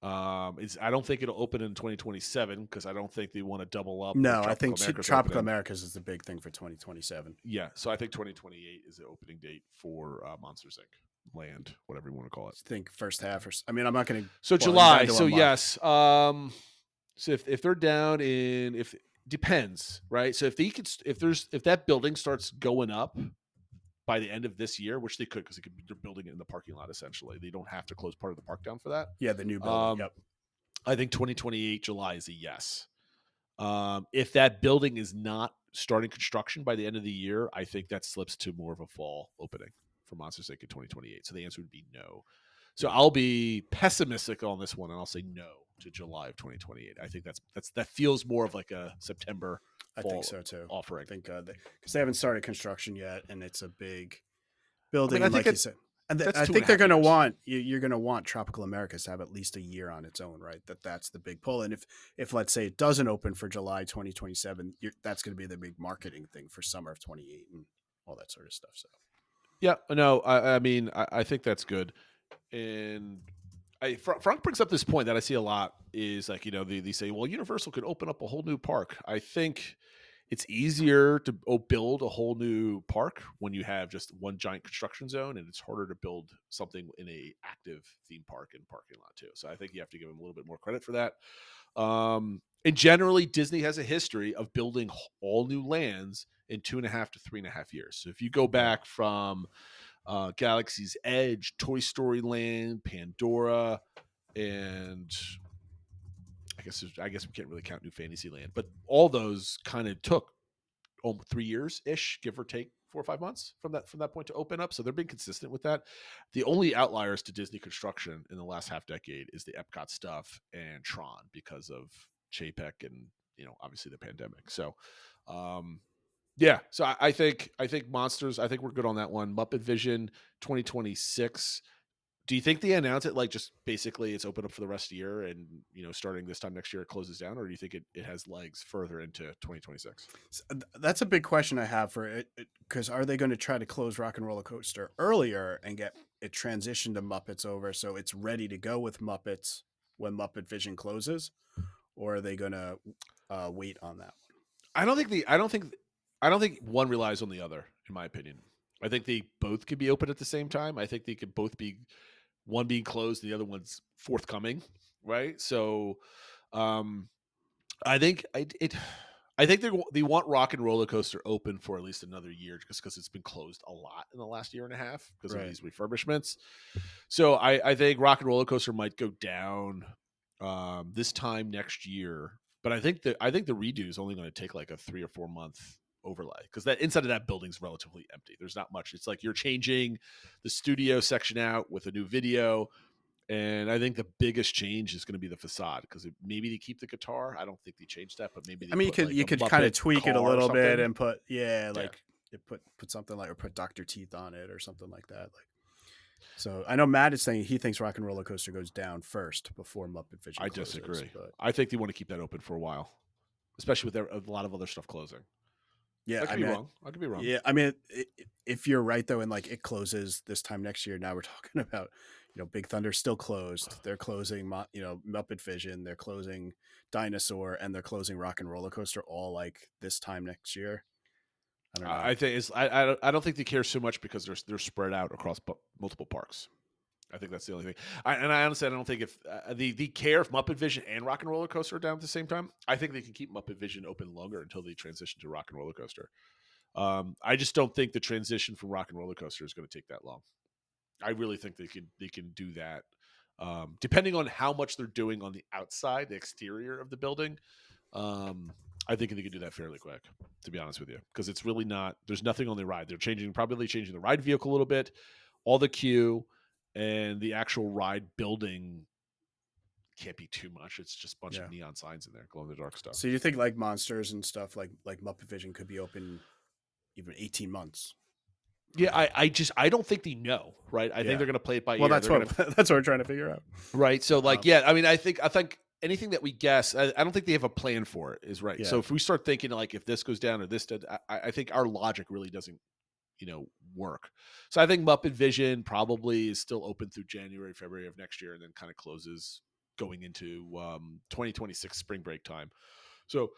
I don't think it'll open in 2027 because I don't think they want to double up. No, I think Tropical Americas is the big thing for 2027. Yeah, so I think 2028 is the opening date for Monsters Inc. Land, whatever you want to call it. I think first half I'm not going to. So July. So yes. So if they're down depends, right? So if that building starts going up by the end of this year, which they could, because they're building it in the parking lot essentially. They don't have to close part of the park down for that. Yeah, the new building. Yep. I think 2028 July is a yes. If that building is not starting construction by the end of the year, I think that slips to more of a fall opening for Monsters Inc. in 2028. So the answer would be no. So I'll be pessimistic on this one, and I'll say no to July of 2028. I think that feels more of like a September. I think so too. Offering. I think because they haven't started construction yet, and it's a big building. I think like you said, and I think they're going to want you're going to want Tropical Americas to have at least a year on its own, right? That's the big pull. And if let's say it doesn't open for July 2027, that's going to be the big marketing thing for summer of 28 and all that sort of stuff. So yeah, no, I mean I think that's good. And Frank brings up this point that I see a lot is like, they say, well, Universal could open up a whole new park. I think it's easier to build a whole new park when you have just one giant construction zone, and it's harder to build something in a active theme park and parking lot too. So I think you have to give them a little bit more credit for that. And generally Disney has a history of building all new lands in 2.5 to 3.5 years. So if you go back from Galaxy's Edge, Toy Story Land, Pandora, and I guess we can't really count New Fantasyland, but all those kind of took 3 years ish, give or take 4 or 5 months from that point to open up. So they're being consistent with that. The only outliers to Disney construction in the last half decade is the EPCOT stuff and Tron because of Chapek and obviously the pandemic. So yeah, so I think Monsters, I think we're good on that one. Muppet Vision 2026. Do you think they announce it like just basically it's open up for the rest of the year and starting this time next year it closes down, or do you think it has legs further into 2026? That's a big question I have for it, because are they going to try to close Rock and Roller Coaster earlier and get it transitioned to Muppets over so it's ready to go with Muppets when Muppet Vision closes, or are they going to wait on that one? I don't think one relies on the other, in my opinion. I think they both could be open at the same time. I think they could both be one being closed and the other one's forthcoming, right? So I think they want Rock and Roller Coaster open for at least another year just because it's been closed a lot in the last year and a half because of these refurbishments. So I think Rock and Roller Coaster might go down this time next year. But I think the redo is only going to take like a 3 or 4 month overlay because that inside of that building is relatively empty. There's not much. It's like you're changing the studio section out with a new video, and I think the biggest change is going to be the facade because maybe they keep the guitar. I don't think they changed that, but maybe you could kind of tweak it a little bit and put put something like or put Dr. Teeth on it or something like that. So I know Matt is saying he thinks Rock and Roller Coaster goes down first before Muppet Vision. I closes, disagree. But... I think they want to keep that open for a while, especially with a lot of other stuff closing. Yeah, I could be wrong. I could be wrong. Yeah, I mean, if you're right though, and like it closes this time next year, now we're talking about, Big Thunder's still closed. They're closing, Muppet Vision. They're closing Dinosaur, and they're closing Rock and Roller Coaster all like this time next year. I don't know. I think I don't think they care so much because they're spread out across multiple parks. I think that's the only thing. I honestly don't think if the care if Muppet Vision and Rock and Roller Coaster are down at the same time. I think they can keep Muppet Vision open longer until they transition to Rock and Roller Coaster. I just don't think the transition from Rock and Roller Coaster is going to take that long. I really think they can do that. Depending on how much they're doing on the outside, the exterior of the building, I think they can do that fairly quick, to be honest with you, because it's really not. There's nothing on the ride. They're probably changing the ride vehicle a little bit, all the queue, and the actual ride building can't be too much. It's just a bunch of neon signs in there, glow in the dark stuff. So you think like Monsters and stuff like Muppet Vision could be open even 18 months? Yeah, I don't think they know, right? I think they're going to play it by ear. Well, that's what we're trying to figure out, right? So, I mean, I think anything that we guess, I don't think they have a plan for it. Is right. Yeah. So if we start thinking like if this goes down or this did, I think our logic really doesn't, work. So I think Muppet Vision probably is still open through January, February of next year, and then kind of closes going into 2026 spring break time. So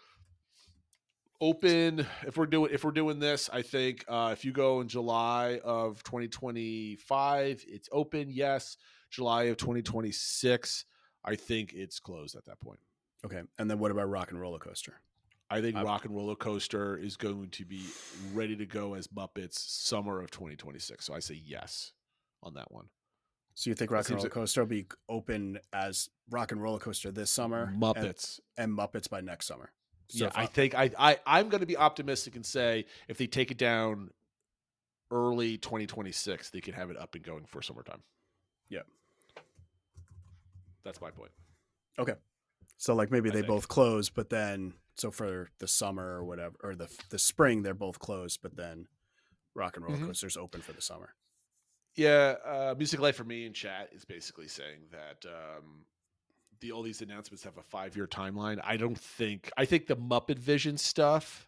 open if we're doing this, I think if you go in July of 2025, it's open. Yes, July of 2026, I think it's closed at that point. Okay, and then what about Rock and Roller Coaster? I think Rock and Roller Coaster is going to be ready to go as Muppets summer of 2026. So I say yes on that one. So you think Rock and Roller Coaster will be open as Rock and Roller Coaster this summer, Muppets and Muppets by next summer? So yeah, I think I'm going to be optimistic and say if they take it down early 2026, they can have it up and going for summertime. Yeah, that's my point. Okay, so like maybe they both close, but then so for the summer or whatever, or the spring, they're both closed, but then Rock and Roller Coaster's open for the summer. Yeah, Music Life for Me in chat is basically saying that all these announcements have a 5-year timeline. I think the Muppet Vision stuff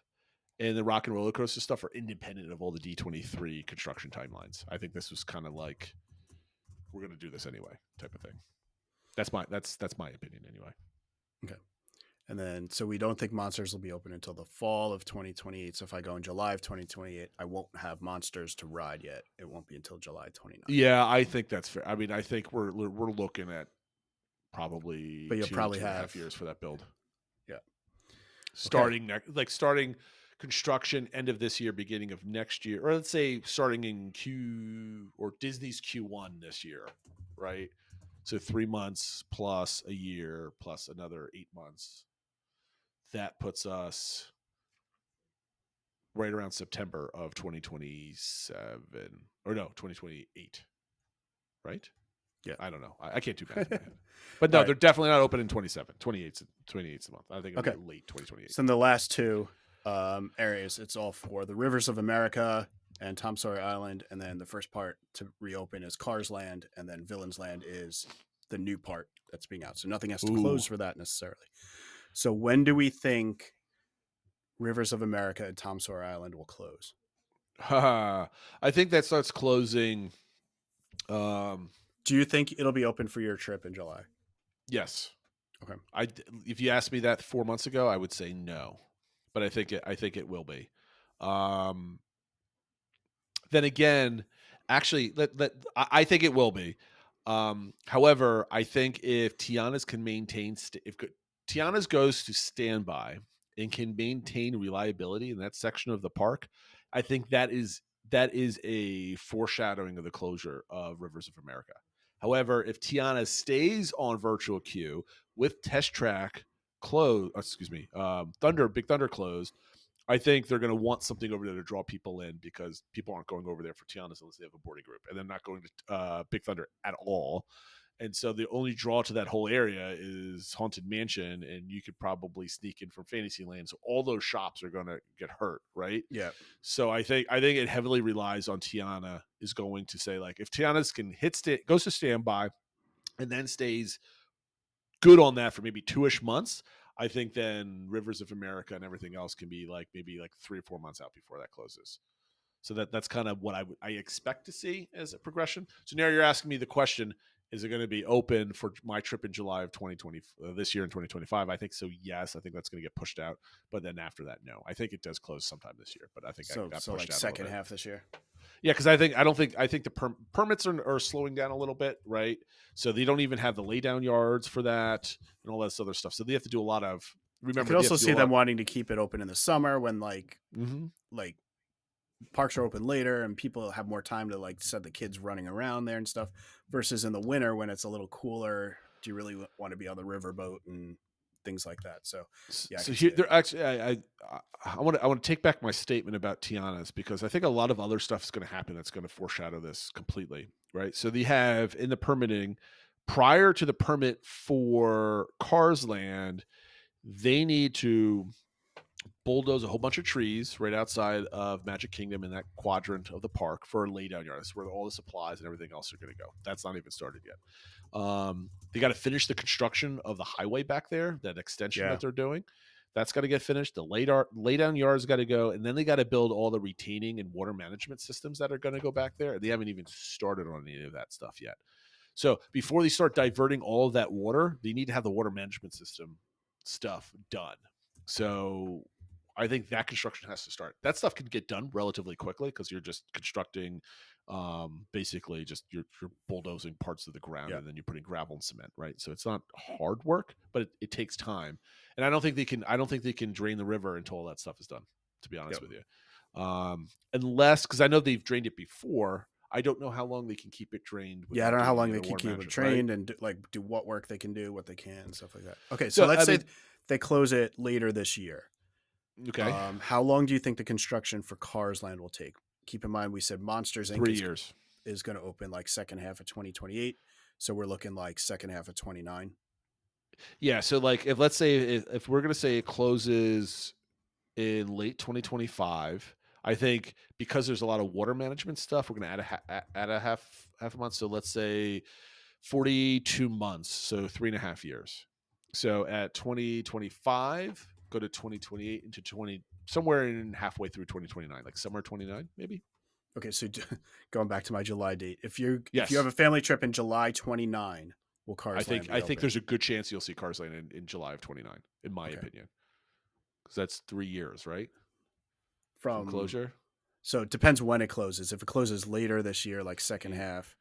and the Rock and Roller Coaster stuff are independent of all the D23 construction timelines. I think this was kind of like we're going to do this anyway type of thing. That's my opinion anyway. Okay. And then, so we don't think Monsters will be open until the fall of 2028. So if I go in July of 2028, I won't have Monsters to ride yet. It won't be until July 29th. Yeah, I think that's fair. I mean, I think we're looking at probably but you'll probably have 2.5 years for that build. Yeah. Starting starting construction end of this year, beginning of next year, or let's say starting in Disney's Q1 this year, right? So 3 months plus a year plus another 8 months. That puts us right around September of 2027 or no, 2028. Right? Yeah. I don't know. I can't do math in my head. But no, they're definitely not open in 27. 28's a month. I think it'll be late 2028. So in the last two areas, it's all for the Rivers of America and Tom Sawyer Island. And then the first part to reopen is Cars Land. And then Villains Land is the new part that's being out. So nothing has to close for that necessarily. So when do we think Rivers of America and Tom Sawyer Island will close? I think that starts closing. Do you think it'll be open for your trip in July? Yes. Okay. If you asked me that 4 months ago, I would say no, but I think it will be. Then again, actually, I think it will be. However, I think if Tiana's can maintain, if Tiana's goes to standby and can maintain reliability in that section of the park, I think that is a foreshadowing of the closure of Rivers of America. However, if Tiana stays on virtual queue with Test Track Big Thunder closed, I think they're going to want something over there to draw people in because people aren't going over there for Tiana's unless they have a boarding group, and they're not going to Big Thunder at all. And so the only draw to that whole area is Haunted Mansion, and you could probably sneak in from Fantasyland. So all those shops are going to get hurt, right? Yeah. So I think it heavily relies on Tiana is going to say, like, if Tiana's can goes to standby and then stays good on that for maybe 2-ish months, I think then Rivers of America and everything else can be like maybe like 3 or 4 months out before that closes. So that's kind of what I expect to see as a progression. So now you're asking me the question, is it going to be open for my trip in July of 2020, this year in 2025? I think so, yes. I think that's going to get pushed out. But then after that, no. I think it does close sometime this year. But I think so got pushed like out second half this year. Yeah, because I think the permits are slowing down a little bit, right? So they don't even have the laydown yards for that and all this other stuff. So they have to do a lot of. Remember, I could also see them wanting to keep it open in the summer when like parks are open later and people have more time to like set the kids running around there and stuff, versus in the winter when it's a little cooler. Do you really want to be on the riverboat and things like that? So yeah. So here, they're actually, I want to take back my statement about Tiana's, because I think a lot of other stuff is going to happen that's going to foreshadow this completely, right? So they have in the permitting, prior to the permit for Cars Land, they need to bulldoze a whole bunch of trees right outside of Magic Kingdom in that quadrant of the park for a laydown yard. That's where all the supplies and everything else are going to go. That's not even started yet. They got to finish the construction of the highway back there, that extension that they're doing. That's got to get finished. The laydown yards got to go, and then they got to build all the retaining and water management systems that are going to go back there. They haven't even started on any of that stuff yet. So before they start diverting all of that water, they need to have the water management system stuff done. So I think that construction has to start. That stuff can get done relatively quickly because you're just constructing, basically just you're bulldozing parts of the ground and then you're putting gravel and cement, right? So it's not hard work, but it takes time. And I don't think they can drain the river until all that stuff is done, to be honest with you. Unless, because I know they've drained it before. I don't know how long they can keep it drained. Yeah, I don't know how long they can keep it drained, right? And do what work they can do, what they can, stuff like that. Okay, so let's say they close it later this year. Okay. How long do you think the construction for Cars Land will take? Keep in mind, we said Monsters Inc. 3 years is going to open like second half of 2028. So we're looking like second half of 29. Yeah. So like if let's say if we're going to say it closes in late 2025, I think because there's a lot of water management stuff, we're going to add a half a month. So let's say 42 months. So 3.5 years. So at 2025, go to 2028 into somewhere in halfway through 2029, like summer 29, maybe. Okay, so going back to my July date, if you have a family trip in July 29, will Cars Land be I think there's a good chance you'll see Cars Land in July of 29, in my opinion, because that's 3 years, right? From closure. So it depends when it closes. If it closes later this year, like second half,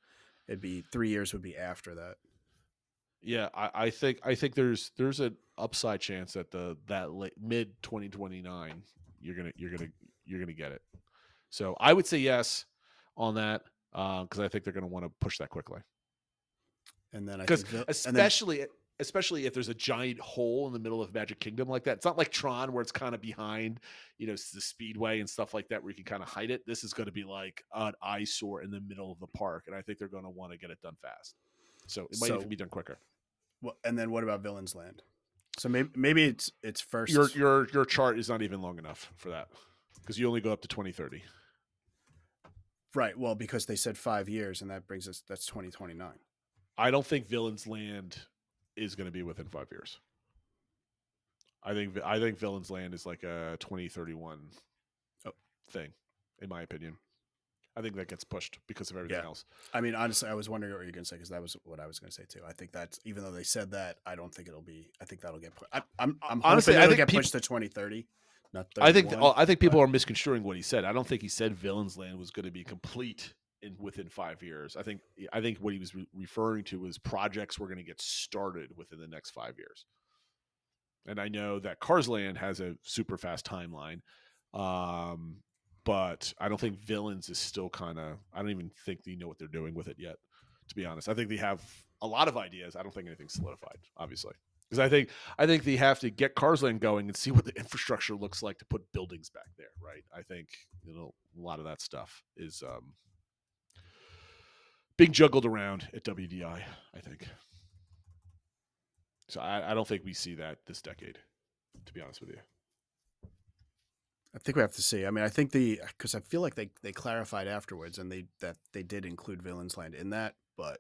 it'd be 3 years would be after that. Yeah, I think there's an upside chance that that mid 2029 you're gonna get it. So I would say yes on that because I think they're gonna want to push that quickly. And then especially if there's a giant hole in the middle of Magic Kingdom like that. It's not like Tron where it's kind of behind, the Speedway and stuff like that where you can kind of hide it. This is going to be like an eyesore in the middle of the park, and I think they're going to want to get it done fast. So it might even be done quicker. Well, and then what about Villains Land? So maybe it's first. Your chart is not even long enough for that because you only go up to 2030. Right. Well, because they said 5 years, and that's 2029. I don't think Villains Land is going to be within 5 years. I think Villains Land is like a 2031 thing, in my opinion. I think that gets pushed because of everything else. I mean, honestly, I was wondering what you were going to say because that was what I was going to say too. I think that's, even though they said that, I don't think it'll be. I think that'll get pushed. I'm honestly, it'll get pushed to 2030. Not 31. I think people are misconstruing what he said. I don't think he said Villains Land was going to be complete within 5 years. I think what he was referring to was projects were going to get started within the next 5 years. And I know that Cars Land has a super fast timeline. But I don't think Villains is still I don't even think they know what they're doing with it yet, to be honest. I think they have a lot of ideas. I don't think anything's solidified, obviously. Because I think they have to get Cars Land going and see what the infrastructure looks like to put buildings back there, right? I think a lot of that stuff is being juggled around at WDI, I think. So I don't think we see that this decade, to be honest with you. I think we have to see. I mean, I think because I feel like they clarified afterwards and they did include Villains Land in that, but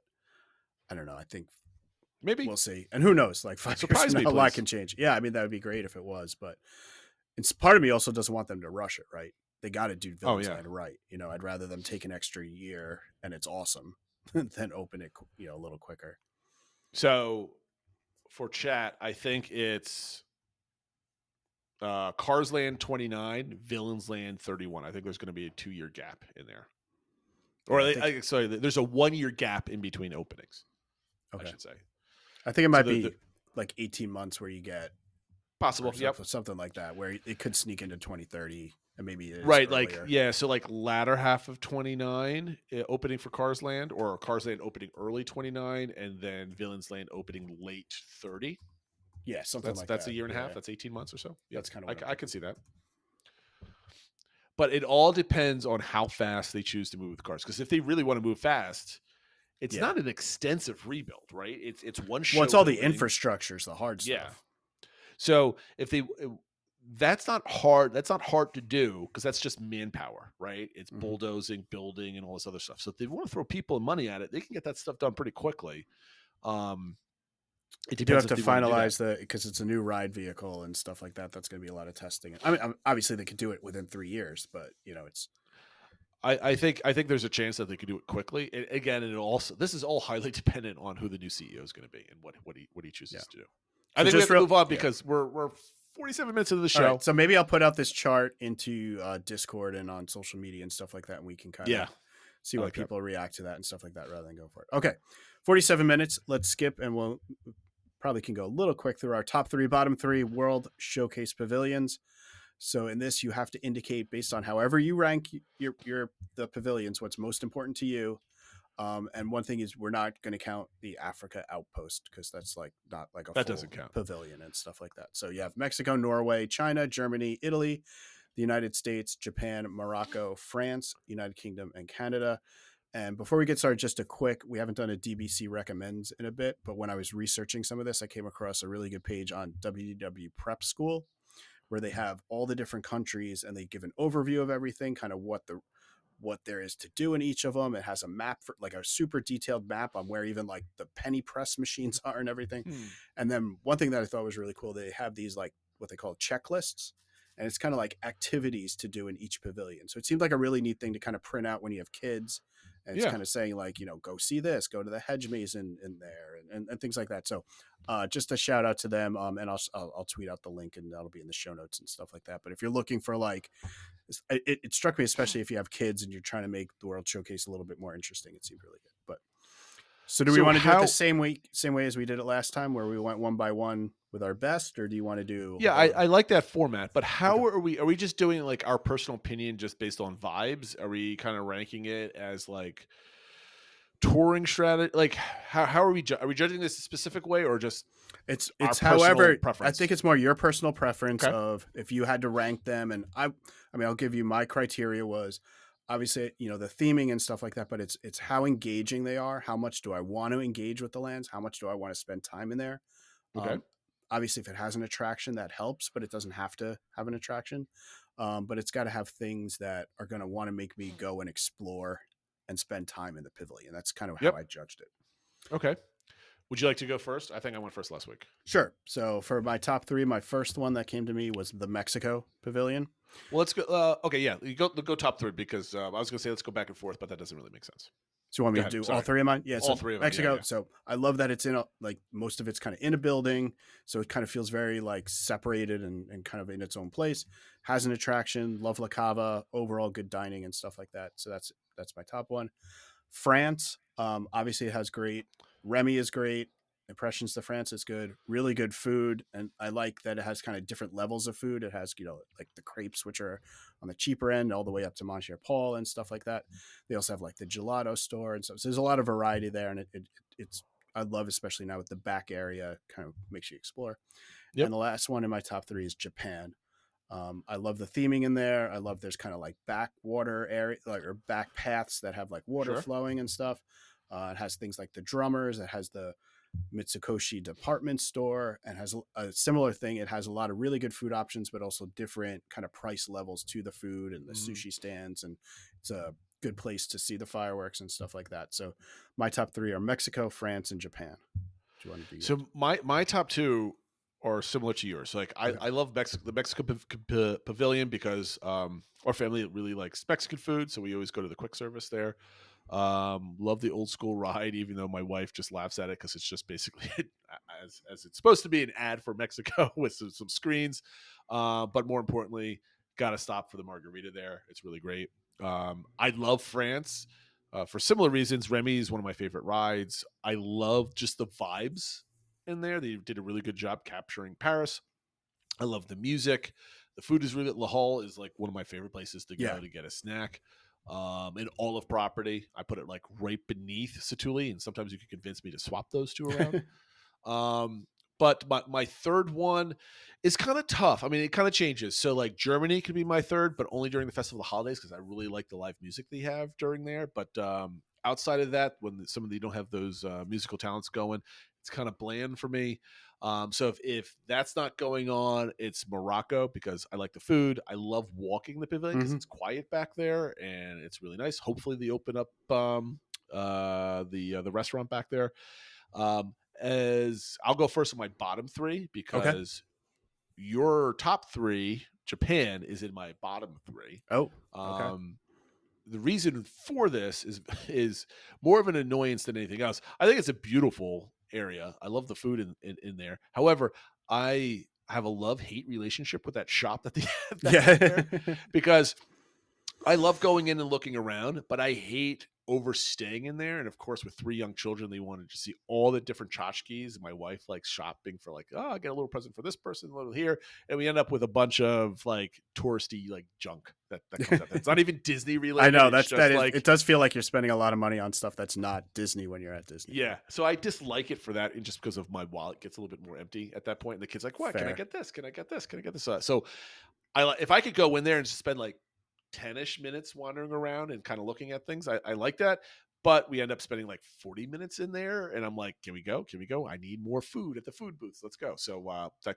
I don't know. I think maybe we'll see. And who knows? Like 5 years from now, a lot please. can change. Yeah, I mean, that would be great if it was, but it's part of me also doesn't want them to rush it, right? They got to do Villains Land right. You know, I'd rather them take an extra year and it's awesome than open it, a little quicker. So for chat, I think it's Cars Land 29, Villains Land 31. I think there's going to be a 2-year gap in there. Or sorry, there's a 1-year gap in between openings. Okay. I should say. I think it might be like 18 months where you get possible, something like that, where it could sneak into 2030 and maybe it is right, earlier. So like latter half of 29 opening for Cars Land, or Cars Land opening early 29, and then Villains Land opening late 30. Yeah, something like that. That's a year and a half. That's 18 months or so. Yeah, that's kind of I can see that. But it all depends on how fast they choose to move the cars. Because if they really want to move fast, it's not an extensive rebuild, right? It's one show. Well, it's all the infrastructure's the hard stuff. Yeah. So if that's not hard. That's not hard to do because that's just manpower, right? It's bulldozing, building, and all this other stuff. So if they want to throw people and money at it, they can get that stuff done pretty quickly. You do have to finalize because it's a new ride vehicle and stuff like that. That's going to be a lot of testing. I mean, obviously they could do it within 3 years, but it's. I think there's a chance that they could do it quickly. This is all highly dependent on who the new CEO is going to be and what he chooses to do. I think we have to move on because we're 47 minutes into the show. Right, so maybe I'll put out this chart into Discord and on social media and stuff like that, and we can kind of see what people react to that and stuff like that rather than go for it. Okay, 47 minutes. Let's skip, and we'll probably can go a little quick through our top 3, bottom 3 World Showcase pavilions. So in this, you have to indicate based on however you rank the pavilions, what's most important to you. And one thing is we're not going to count the Africa outpost because that's not like a full doesn't count pavilion and stuff like that. So you have Mexico, Norway, China, Germany, Italy, the United States, Japan, Morocco, France, United Kingdom, and Canada. And before we get started, just we haven't done a DBC recommends in a bit, but when I was researching some of this, I came across a really good page on WDW Prep School where they have all the different countries and they give an overview of everything, kind of what there is to do in each of them. It has a map for like a super detailed map on where even like the penny press machines are and everything. And then one thing that I thought was really cool, they have these like what they call checklists, and it's kind of like activities to do in each pavilion. So it seemed like a really neat thing to kind of print out when you have kids. And it's kind of saying like, go see this, go to the hedge maze in there and things like that. So just a shout out to them. And I'll tweet out the link and that'll be in the show notes and stuff like that. But if you're looking for like, it struck me, especially if you have kids and you're trying to make the World Showcase a little bit more interesting. It seemed really good. But so do we want to do it the same way as we did it last time where we went one by one with our best, or do you want to do? Yeah, I like that format, but how are we just doing like our personal opinion just based on vibes? Are we kind of ranking it as like touring strategy? Like how are we judging this a specific way or just it's however preference? I think it's more your personal preference of if you had to rank them. And I mean, I'll give you my criteria was obviously, the theming and stuff like that, but it's how engaging they are. How much do I want to engage with the lands? How much do I want to spend time in there? Okay. Obviously, if it has an attraction, that helps, but it doesn't have to have an attraction. But it's got to have things that are going to want to make me go and explore and spend time in the pavilion. That's kind of how I judged it. Okay. Would you like to go first? I think I went first last week. Sure. So for my top 3, my first one that came to me was the Mexico pavilion. Well, let's go. Okay, yeah, you go top 3 because I was going to say let's go back and forth, but that doesn't really make sense. So you want me to do all 3 of mine? Yeah, all 3 of them. Mexico. Yeah. So I love that it's in most of it's kind of in a building. So it kind of feels very like separated and kind of in its own place. Has an attraction, love La Cava, overall good dining and stuff like that. So that's my top one. France, obviously it has great. Remy is great. Impressions to France is good. Really good food. And I like that it has kind of different levels of food. It has, like the crepes, which are on the cheaper end, all the way up to Monsieur Paul and stuff like that. They also have like the gelato store and stuff. So there's a lot of variety there. And it's I love, especially now with the back area, kind of makes you explore. Yep. And the last one in my top 3 is Japan. I love the theming in there. I love there's kind of like backwater area, or back paths that have like water flowing and stuff. It has things like the Drummers. It has the Mitsukoshi department store, and has a similar thing. It has a lot of really good food options, but also different kind of price levels to the food and the sushi stands. And it's a good place to see the fireworks and stuff like that. So my top 3 are Mexico, France, and Japan. Do you want to do So my top 2 are similar to yours. Like I love the Mexico Pavilion because our family really likes Mexican food, so we always go to the quick service there. Love the old school ride, even though my wife just laughs at it because it's just basically as it's supposed to be, an ad for Mexico with some screens. But more importantly, got to stop for the margarita there. It's really great. I love France for similar reasons. Remy is one of my favorite rides. I love just the vibes in there. They did a really good job capturing Paris. I love the music. The food is really, La Halle is like one of my favorite places to go to get a snack. In all of property, I put it like right beneath Satuli, and sometimes you can convince me to swap those two around. But my third one is kind of tough. I mean, it kind of changes. So like Germany could be my third, but only during the Festival of the Holidays because I really like the live music they have during there. But outside of that, when some of you don't have those musical talents going, it's kind of bland for me. So if that's not going on, it's Morocco because I like the food. I love walking the pavilion because it's quiet back there and it's really nice. Hopefully they open up the restaurant back there. As I'll go first with my bottom 3 because your top 3, Japan, is in my bottom 3. Oh, okay. The reason for this is more of an annoyance than anything else. I think it's a beautiful area. I love the food in there. However, I have a love-hate relationship with that shop that they have there because I love going in and looking around, but I hate overstaying in there. And of course, with 3 young children, they wanted to see all the different tchotchkes. My wife likes shopping for like, oh, I get a little present for this person, a little here. And we end up with a bunch of like touristy like junk that comes out. It's not even Disney related. I know it does feel like you're spending a lot of money on stuff that's not Disney when you're at Disney. Yeah. So I dislike it for that. And just because of my wallet gets a little bit more empty at that point. And the kid's like, what? Fair. Can I get this? Can I get this? Can I get this? So if I could go in there and just spend like 10-ish minutes wandering around and kind of looking at things, I like that. But we end up spending like 40 minutes in there. And I'm like, can we go? Can we go? I need more food at the food booths. Let's go. So that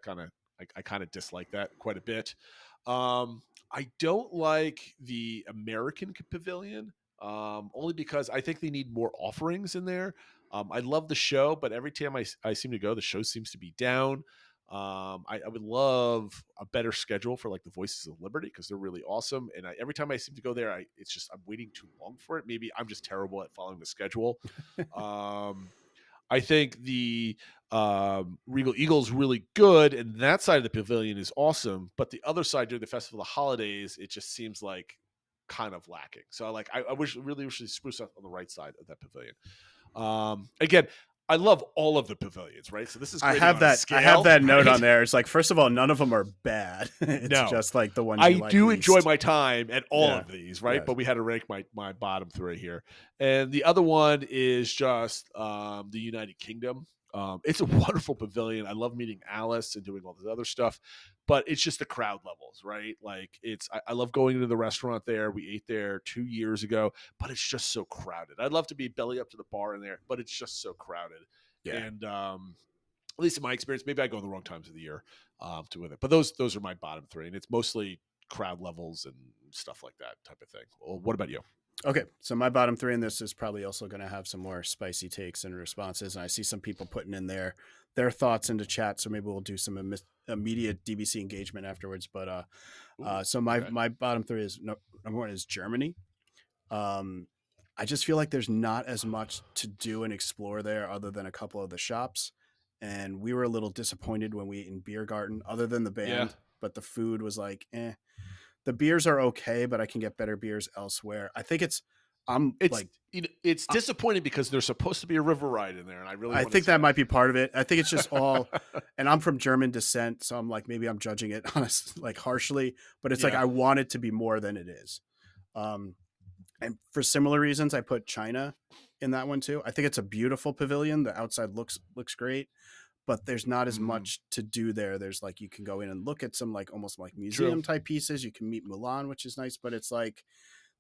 I kind of dislike that quite a bit. I don't like the American Pavilion only because I think they need more offerings in there. I love the show, but every time I seem to go, the show seems to be down. I would love a better schedule for like the Voices of Liberty because they're really awesome. And every time I seem to go there, I'm waiting too long for it. Maybe I'm just terrible at following the schedule. I think the Regal Eagle is really good, and that side of the pavilion is awesome. But the other side during the Festival of the Holidays, it just seems like kind of lacking. So I really wish they spruce up on the right side of that pavilion. Again, I love all of the pavilions, right? So this is great. I have that note on there. It's like, first of all, none of them are bad. It's just like the ones I like do least. enjoy my time at all of these, right? Yes. But we had to rank my bottom 3 here. And the other one is just the United Kingdom. It's a wonderful pavilion. I love meeting Alice and doing all this other stuff, but it's just the crowd levels, right? Like I love going into the restaurant there. We ate there 2 years ago, but it's just so crowded. I'd love to be belly up to the bar in there, but it's just so crowded. Yeah. And at least in my experience, maybe I go in the wrong times of the year to with it. But those are my bottom 3, and it's mostly crowd levels and stuff like that type of thing. Well, what about you? Okay, so my bottom 3 in this is probably also going to have some more spicy takes and responses. And I see some people putting in their thoughts into chat, so maybe we'll do some immediate DBC engagement afterwards. But so my bottom 3 is number 1 is Germany. I just feel like there's not as much to do and explore there other than a couple of the shops. And we were a little disappointed when we ate in Beer Garden, other than the band, but the food was like, eh. The beers are okay, but I can get better beers elsewhere. I think it's disappointing because there's supposed to be a river ride in there, and I think that might be part of it. I think it's just all, and I'm from German descent, so I'm like, maybe I'm judging it like harshly, but it's like I want it to be more than it is. And for similar reasons, I put China in that one too. I think it's a beautiful pavilion. The outside looks great, but there's not as much to do there. There's like, you can go in and look at some like almost like museum type pieces. You can meet Mulan, which is nice, but it's like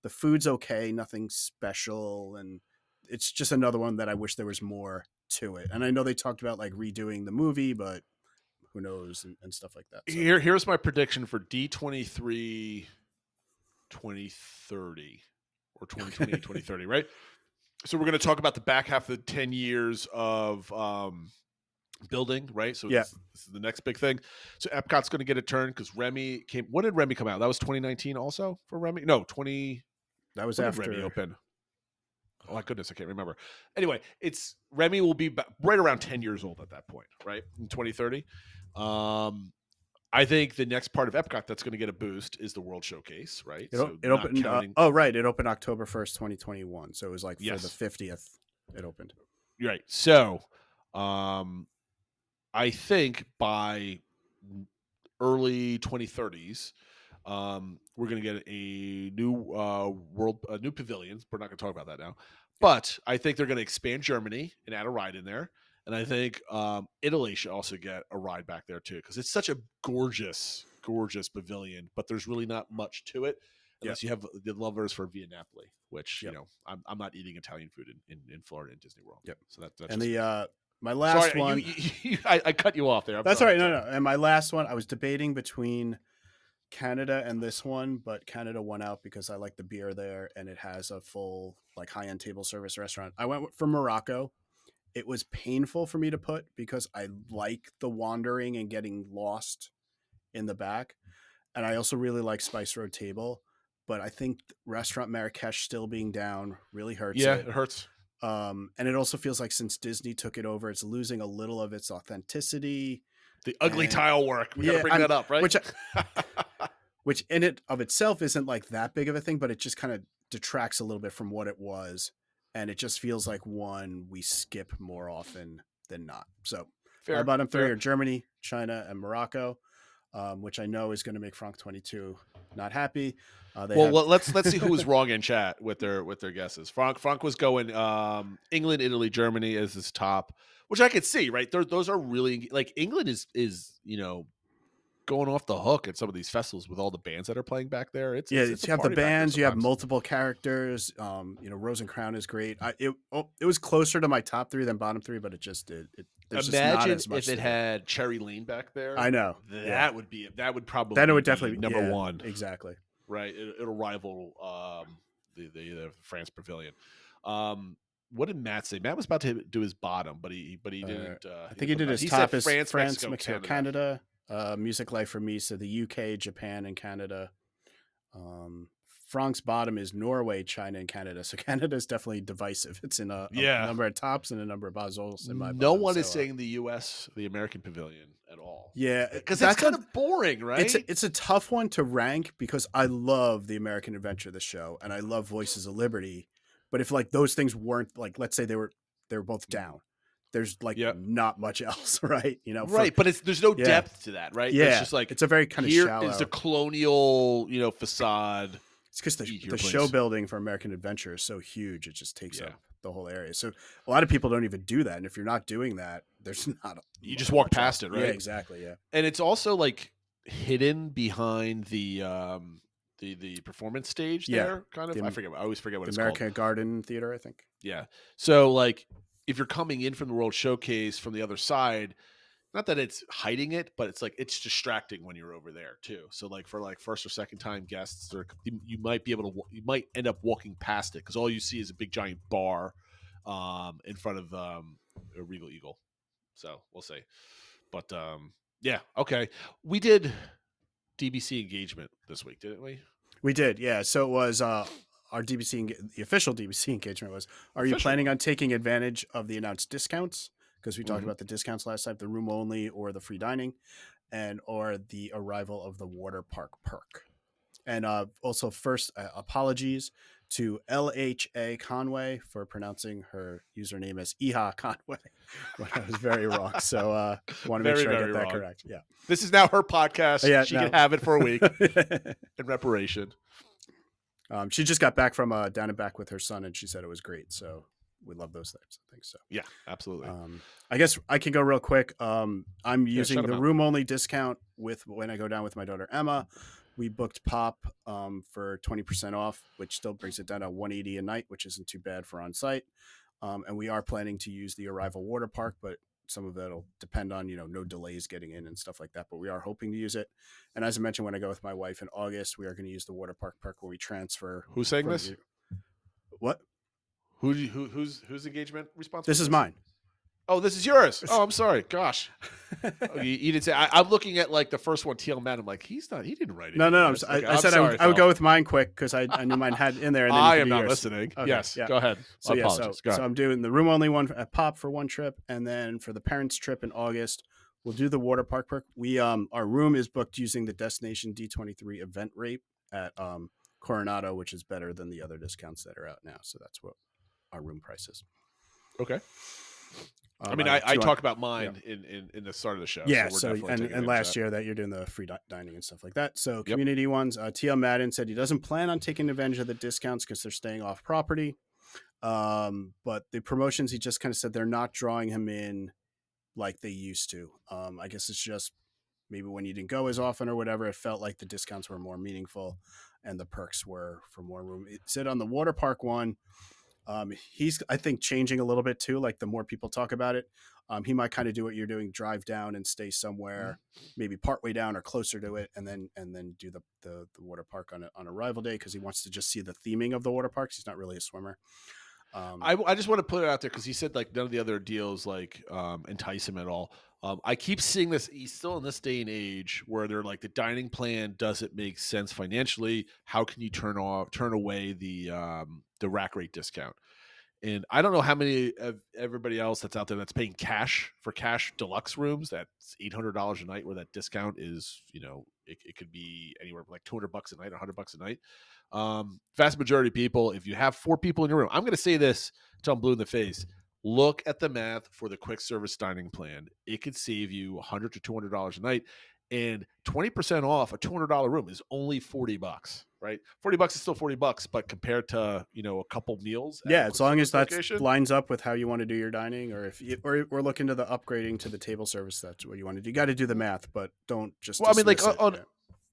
the food's okay, nothing special. And it's just another one that I wish there was more to it. And I know they talked about like redoing the movie, but who knows and stuff like that. So. Here's my prediction for D23 2030 or 2020 2030, right? So we're going to talk about the back half of the 10 years of building, right? So this is the next big thing. So Epcot's going to get a turn because Remy came. When did Remy come out? That was 2019 also for Remy? No, 20. That was when after did Remy open. Oh my goodness, I can't remember. Anyway, Remy will be right around 10 years old at that point, right? In 2030. I think the next part of Epcot that's going to get a boost is the World Showcase, right? It opened. It opened October 1st, 2021. So it was like for the 50th. It opened. Right. So, I think by early 2030s, we're going to get a new pavilion. We're not going to talk about that now, but I think they're going to expand Germany and add a ride in there. And I think Italy should also get a ride back there too, because it's such a gorgeous, gorgeous pavilion. But there's really not much to it unless you have the lovers for Via Napoli, which you know I'm not eating Italian food in Florida in Disney World. Yep. So that's and just... my last one. I cut you off there. That's all right. No. And my last one, I was debating between Canada and this one, but Canada won out because I like the beer there and it has a full like high-end table service restaurant. I went for Morocco. It was painful for me to put because I like the wandering and getting lost in the back. And I also really like Spice Road Table, but I think restaurant Marrakesh still being down really hurts. Yeah, it hurts. And it also feels like since Disney took it over, it's losing a little of its authenticity. The ugly tile work. We got to bring that up, right? Which in it of itself isn't like that big of a thing, but it just kind of detracts a little bit from what it was. And it just feels like one we skip more often than not. So my bottom three are Germany, China, and Morocco, which I know is going to make Frank 22 not happy. Let's see who was wrong in chat with their guesses. Frank was going England, Italy, Germany as his top, which I could see. Right, those are really like England is going off the hook at some of these festivals with all the bands that are playing back there. It's you have the bands, you have multiple characters. Rose and Crown is great. It was closer to my top three than bottom three, but it there's imagine just not as much if it had Cherry Lane back there. I know that would probably then it would definitely be number one. Exactly. Right. It'll rival the France Pavilion. What did Matt say? Matt was about to do his bottom, but he didn't. I think he did his top is France, Mexico, Canada. Music Life for me, so the UK, Japan, and Canada. Frank's bottom is Norway, China, and Canada. So Canada is definitely divisive. It's in a number of tops and a number of bottoms. No one is saying the US, the American Pavilion at all. Yeah, because that's kind of boring, right? It's a tough one to rank because I love the American Adventure, the show, and I love Voices of Liberty. But if like those things weren't like, let's say they were both down. There's like not much else, right? Right, but there's no depth to that, right? Yeah, it's just like it's a very kind of shallow. Here is the colonial, facade. It's because the show building for American Adventure is so huge; it just takes up the whole area. So a lot of people don't even do that, and if you're not doing that, there's not. You just walk past it, right? Yeah, exactly. Yeah, and it's also like hidden behind the performance stage there, kind of. I always forget what it's called. American Garden Theater, I think. Yeah. So like, if you're coming in from the World Showcase from the other side, not that it's hiding it, but it's like it's distracting when you're over there too. So like for like first or second time guests, you might end up walking past it because all you see is a big giant bar in front of a Regal Eagle. So we'll see. But okay. We did DBC engagement this week, didn't we? We did, yeah. So it was our DBC, the official DBC engagement was, are you planning on taking advantage of the announced discounts? Because we talked about the discounts last time, the room only or the free dining, or the arrival of the water park perk. And also first, apologies to LHA Conway for pronouncing her username as Iha Conway when I was very wrong. So want to make sure I get that correct. Yeah. This is now her podcast. Yeah, she can have it for a week in reparation. She just got back from down and back with her son, and she said it was great. So we love those types of things. So yeah, absolutely. I guess I can go real quick. I'm using the room only discount when I go down with my daughter Emma. we booked Pop for 20% off, which still brings it down to $180 a night, which isn't too bad for on site. And we are planning to use the Arrival Water Park, but some of that'll depend on, no delays getting in and stuff like that. But we are hoping to use it. And as I mentioned, when I go with my wife in August, we are going to use the Water Park perk when we transfer. Who's saying this? What? Who's engagement responsible? This is mine. Oh, this is yours. Oh, I'm sorry. Gosh. You didn't say. I'm looking at like the first one, TL Man. I'm like, he didn't write it. No. Okay, I said sorry, I would go with mine quick because I knew mine had in there. And then I am not listening. Okay, yes, yeah. go ahead. So Go ahead. so I'm doing the room only one at Pop for one trip, and then for the parents trip in August, we'll do the water park perk. We our room is booked using the Destination D23 event rate at Coronado, which is better than the other discounts that are out now. So that's what our room price is. Okay. I mean, I talk about mine in the start of the show. Yeah. So and last year that you're doing the free dining and stuff like that. So community ones, TL Madden said he doesn't plan on taking advantage of the discounts because they're staying off property. But the promotions, he just kind of said they're not drawing him in like they used to. I guess it's just maybe when you didn't go as often or whatever, it felt like the discounts were more meaningful and the perks were for more room. It said on the water park one, he's, I think, changing a little bit too. Like the more people talk about it, he might kind of do what you're doing, drive down and stay somewhere, maybe partway down or closer to it, and then do the water park on arrival day because he wants to just see the theming of the water parks. He's not really a swimmer. I just want to put it out there because he said like none of the other deals like entice him at all. I keep seeing this. He's still in this day and age where they're like the dining plan doesn't make sense financially. How can you turn away the rack rate discount? And I don't know how many of everybody else that's out there that's paying cash for cash deluxe rooms. That's $800 a night, where that discount is, it could be anywhere from like $200 a night, $100 a night. Vast majority of people, if you have 4 people in your room, I'm going to say this until I'm blue in the face. Look at the math for the quick service dining plan. It could save you $100 to $200 a night, and 20% off a $200 room is only $40, right? $40 is still $40, but compared to, a couple meals. Yeah. As long as that lines up with how you want to do your dining, or if you, or we're looking to the upgrading to the table service, that's what you want to do. You got to do the math, but don't just, well, I mean, like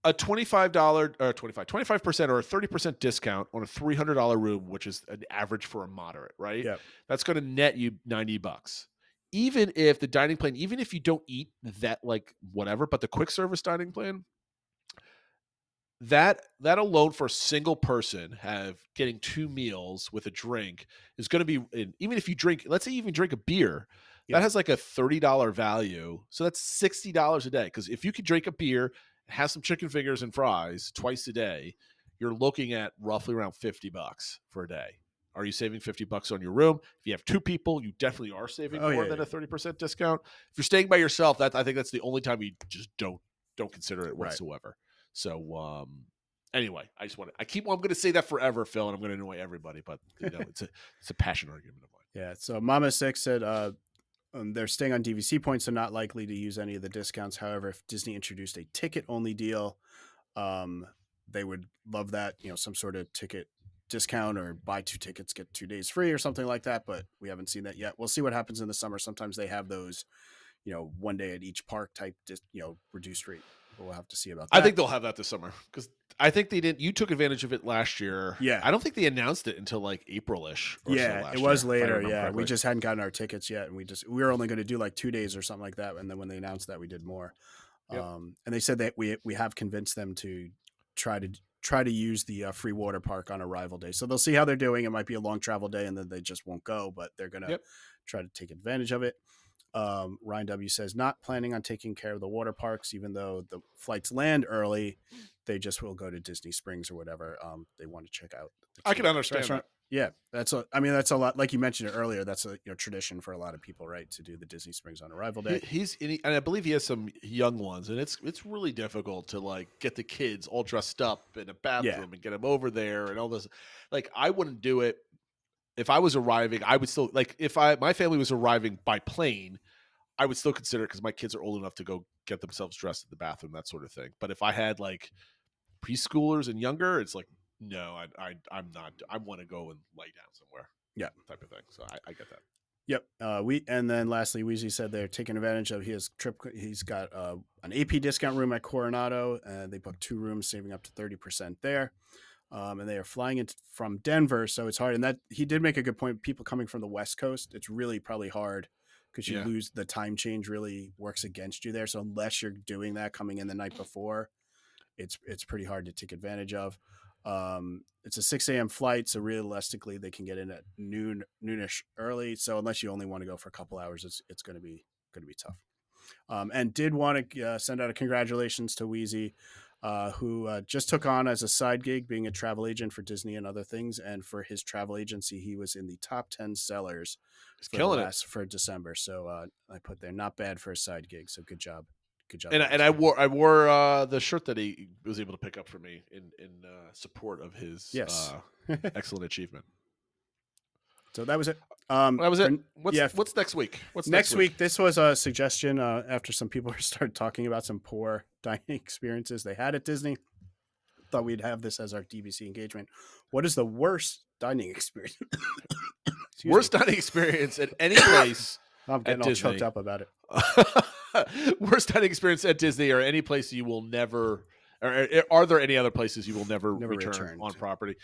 a $25 or 25% or a 30% discount on a $300 room, which is an average for a moderate, right? Yeah. That's going to net you $90. Even if the dining plan, even if you don't eat that, like whatever, but the quick service dining plan, that alone for a single person getting 2 meals with a drink is going to be, even if you drink, let's say you even drink a beer, that has like a $30 value. So that's $60 a day. Because if you could drink a beer, have some chicken fingers and fries twice a day, you're looking at roughly around $50 for a day. Are you saving $50 on your room? If you have 2 people, you definitely are saving more than a 30% discount. If you're staying by yourself, I think that's the only time you just don't consider it whatsoever. Right. So anyway, I'm going to say that forever, Phil, and I'm going to annoy everybody, but it's a passion argument of mine. Yeah. So Mama Six said they're staying on DVC points, so not likely to use any of the discounts. However, if Disney introduced a ticket-only deal, they would love that. Some sort of ticket discount or buy 2 tickets, get 2 days free or something like that. But we haven't seen that yet. We'll see what happens in the summer. Sometimes they have those, 1 day at each park type, reduced rate. But we'll have to see about that. I think they'll have that this summer because I think they didn't. You took advantage of it last year. Yeah. I don't think they announced it until like April-ish. Yeah, it was later. Yeah, we just hadn't gotten our tickets yet, and we were only going to do like 2 days or something like that. And then when they announced that, we did more. Yep. And they said that we have convinced them to try to use the free water park on arrival day. So they'll see how they're doing. It might be a long travel day, and then they just won't go, but they're going to try to take advantage of it. Ryan W says not planning on taking care of the water parks, even though the flights land early. They just will go to Disney Springs or whatever they want to check out. I can understand that. Yeah, that's a lot. Like you mentioned it earlier, that's a tradition for a lot of people, right? To do the Disney Springs on arrival day. And I believe he has some young ones, and it's really difficult to like get the kids all dressed up in a bathroom and get them over there and all this. Like I wouldn't do it if I was arriving. I would still like if my family was arriving by plane. I would still consider it because my kids are old enough to go get themselves dressed in the bathroom, that sort of thing. But if I had like preschoolers and younger, it's like, no, I'm not. I want to go and lay down somewhere. Yeah. Type of thing. So I get that. Yep. And then lastly, Weezy said they're taking advantage of his trip. He's got an AP discount room at Coronado, and they booked 2 rooms, saving up to 30% there. And they are flying in from Denver, so it's hard. And that he did make a good point. People coming from the West Coast, it's really probably hard because you lose the time change. Really works against you there. So unless you're doing that coming in the night before, it's pretty hard to take advantage of. It's a 6 a.m. flight, so realistically they can get in at noonish early. So unless you only want to go for a couple hours, it's going to be tough. And did want to send out a congratulations to Weezy, who just took on as a side gig being a travel agent for Disney and other things. And for his travel agency, he was in the top 10 sellers for December. So I put there, not bad for a side gig. So good job. Good job. And I wore the shirt that he was able to pick up for me in support of his excellent achievement. So that was it. What's next week? Next week? This was a suggestion after some people started talking about some poor dining experiences they had at Disney. Thought we'd have this as our DBC engagement. What is the worst dining experience? Dining experience at any place? I'm getting all choked up about it. Worst dining experience at Disney or any place you will never, or are there any other places you will never return on property?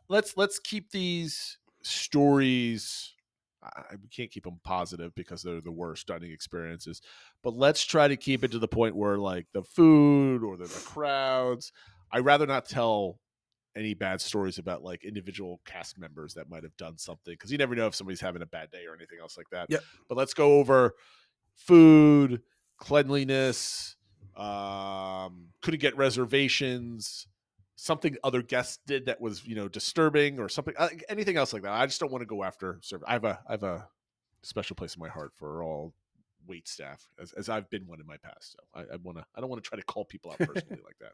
Let's keep these stories. We can't keep them positive because they're the worst dining experiences, but let's try to keep it to the point where like the food or the crowds. I'd rather not tell any bad stories about like individual cast members that might have done something, because you never know if somebody's having a bad day or anything else like that. Yep. But let's go over food, cleanliness, couldn't get reservations, something other guests did that was, disturbing or something, anything else like that. I just don't want to go after service. I have a special place in my heart for all wait staff, as I've been one in my past. So I don't want to try to call people out personally like that,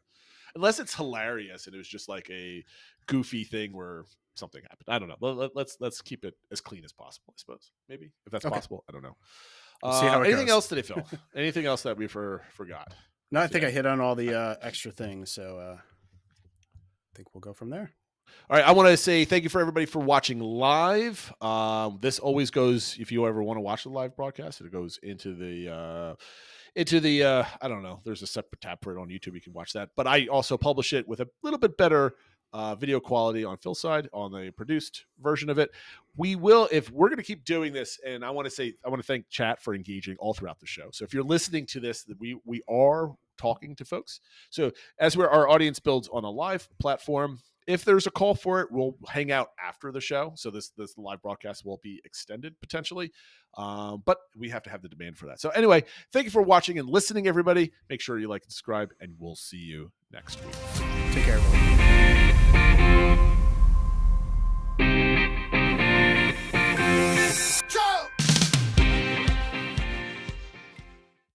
unless it's hilarious and it was just like a goofy thing where something happened. I don't know. Let's keep it as clean as possible, I suppose. Maybe if that's possible. I don't know. See how it anything goes. else today, Phil? Anything else that we forgot? No, I think I hit on all the extra things. So I think we'll go from there. All right, I want to say thank you for everybody for watching live. This always goes, if you ever want to watch the live broadcast, it goes into the I don't know. There's a separate tab for it on YouTube. You can watch that. But I also publish it with a little bit better video quality on Phil's side on the produced version of it. We will, if we're going to keep doing this, and I want to thank chat for engaging all throughout the show. So if you're listening to this, we are talking to folks. So as our audience builds on a live platform, if there's a call for it, we'll hang out after the show. So this live broadcast will be extended potentially, but we have to have the demand for that. So anyway, thank you for watching and listening, everybody. Make sure you like and subscribe, and we'll see you next week. Take care, everyone.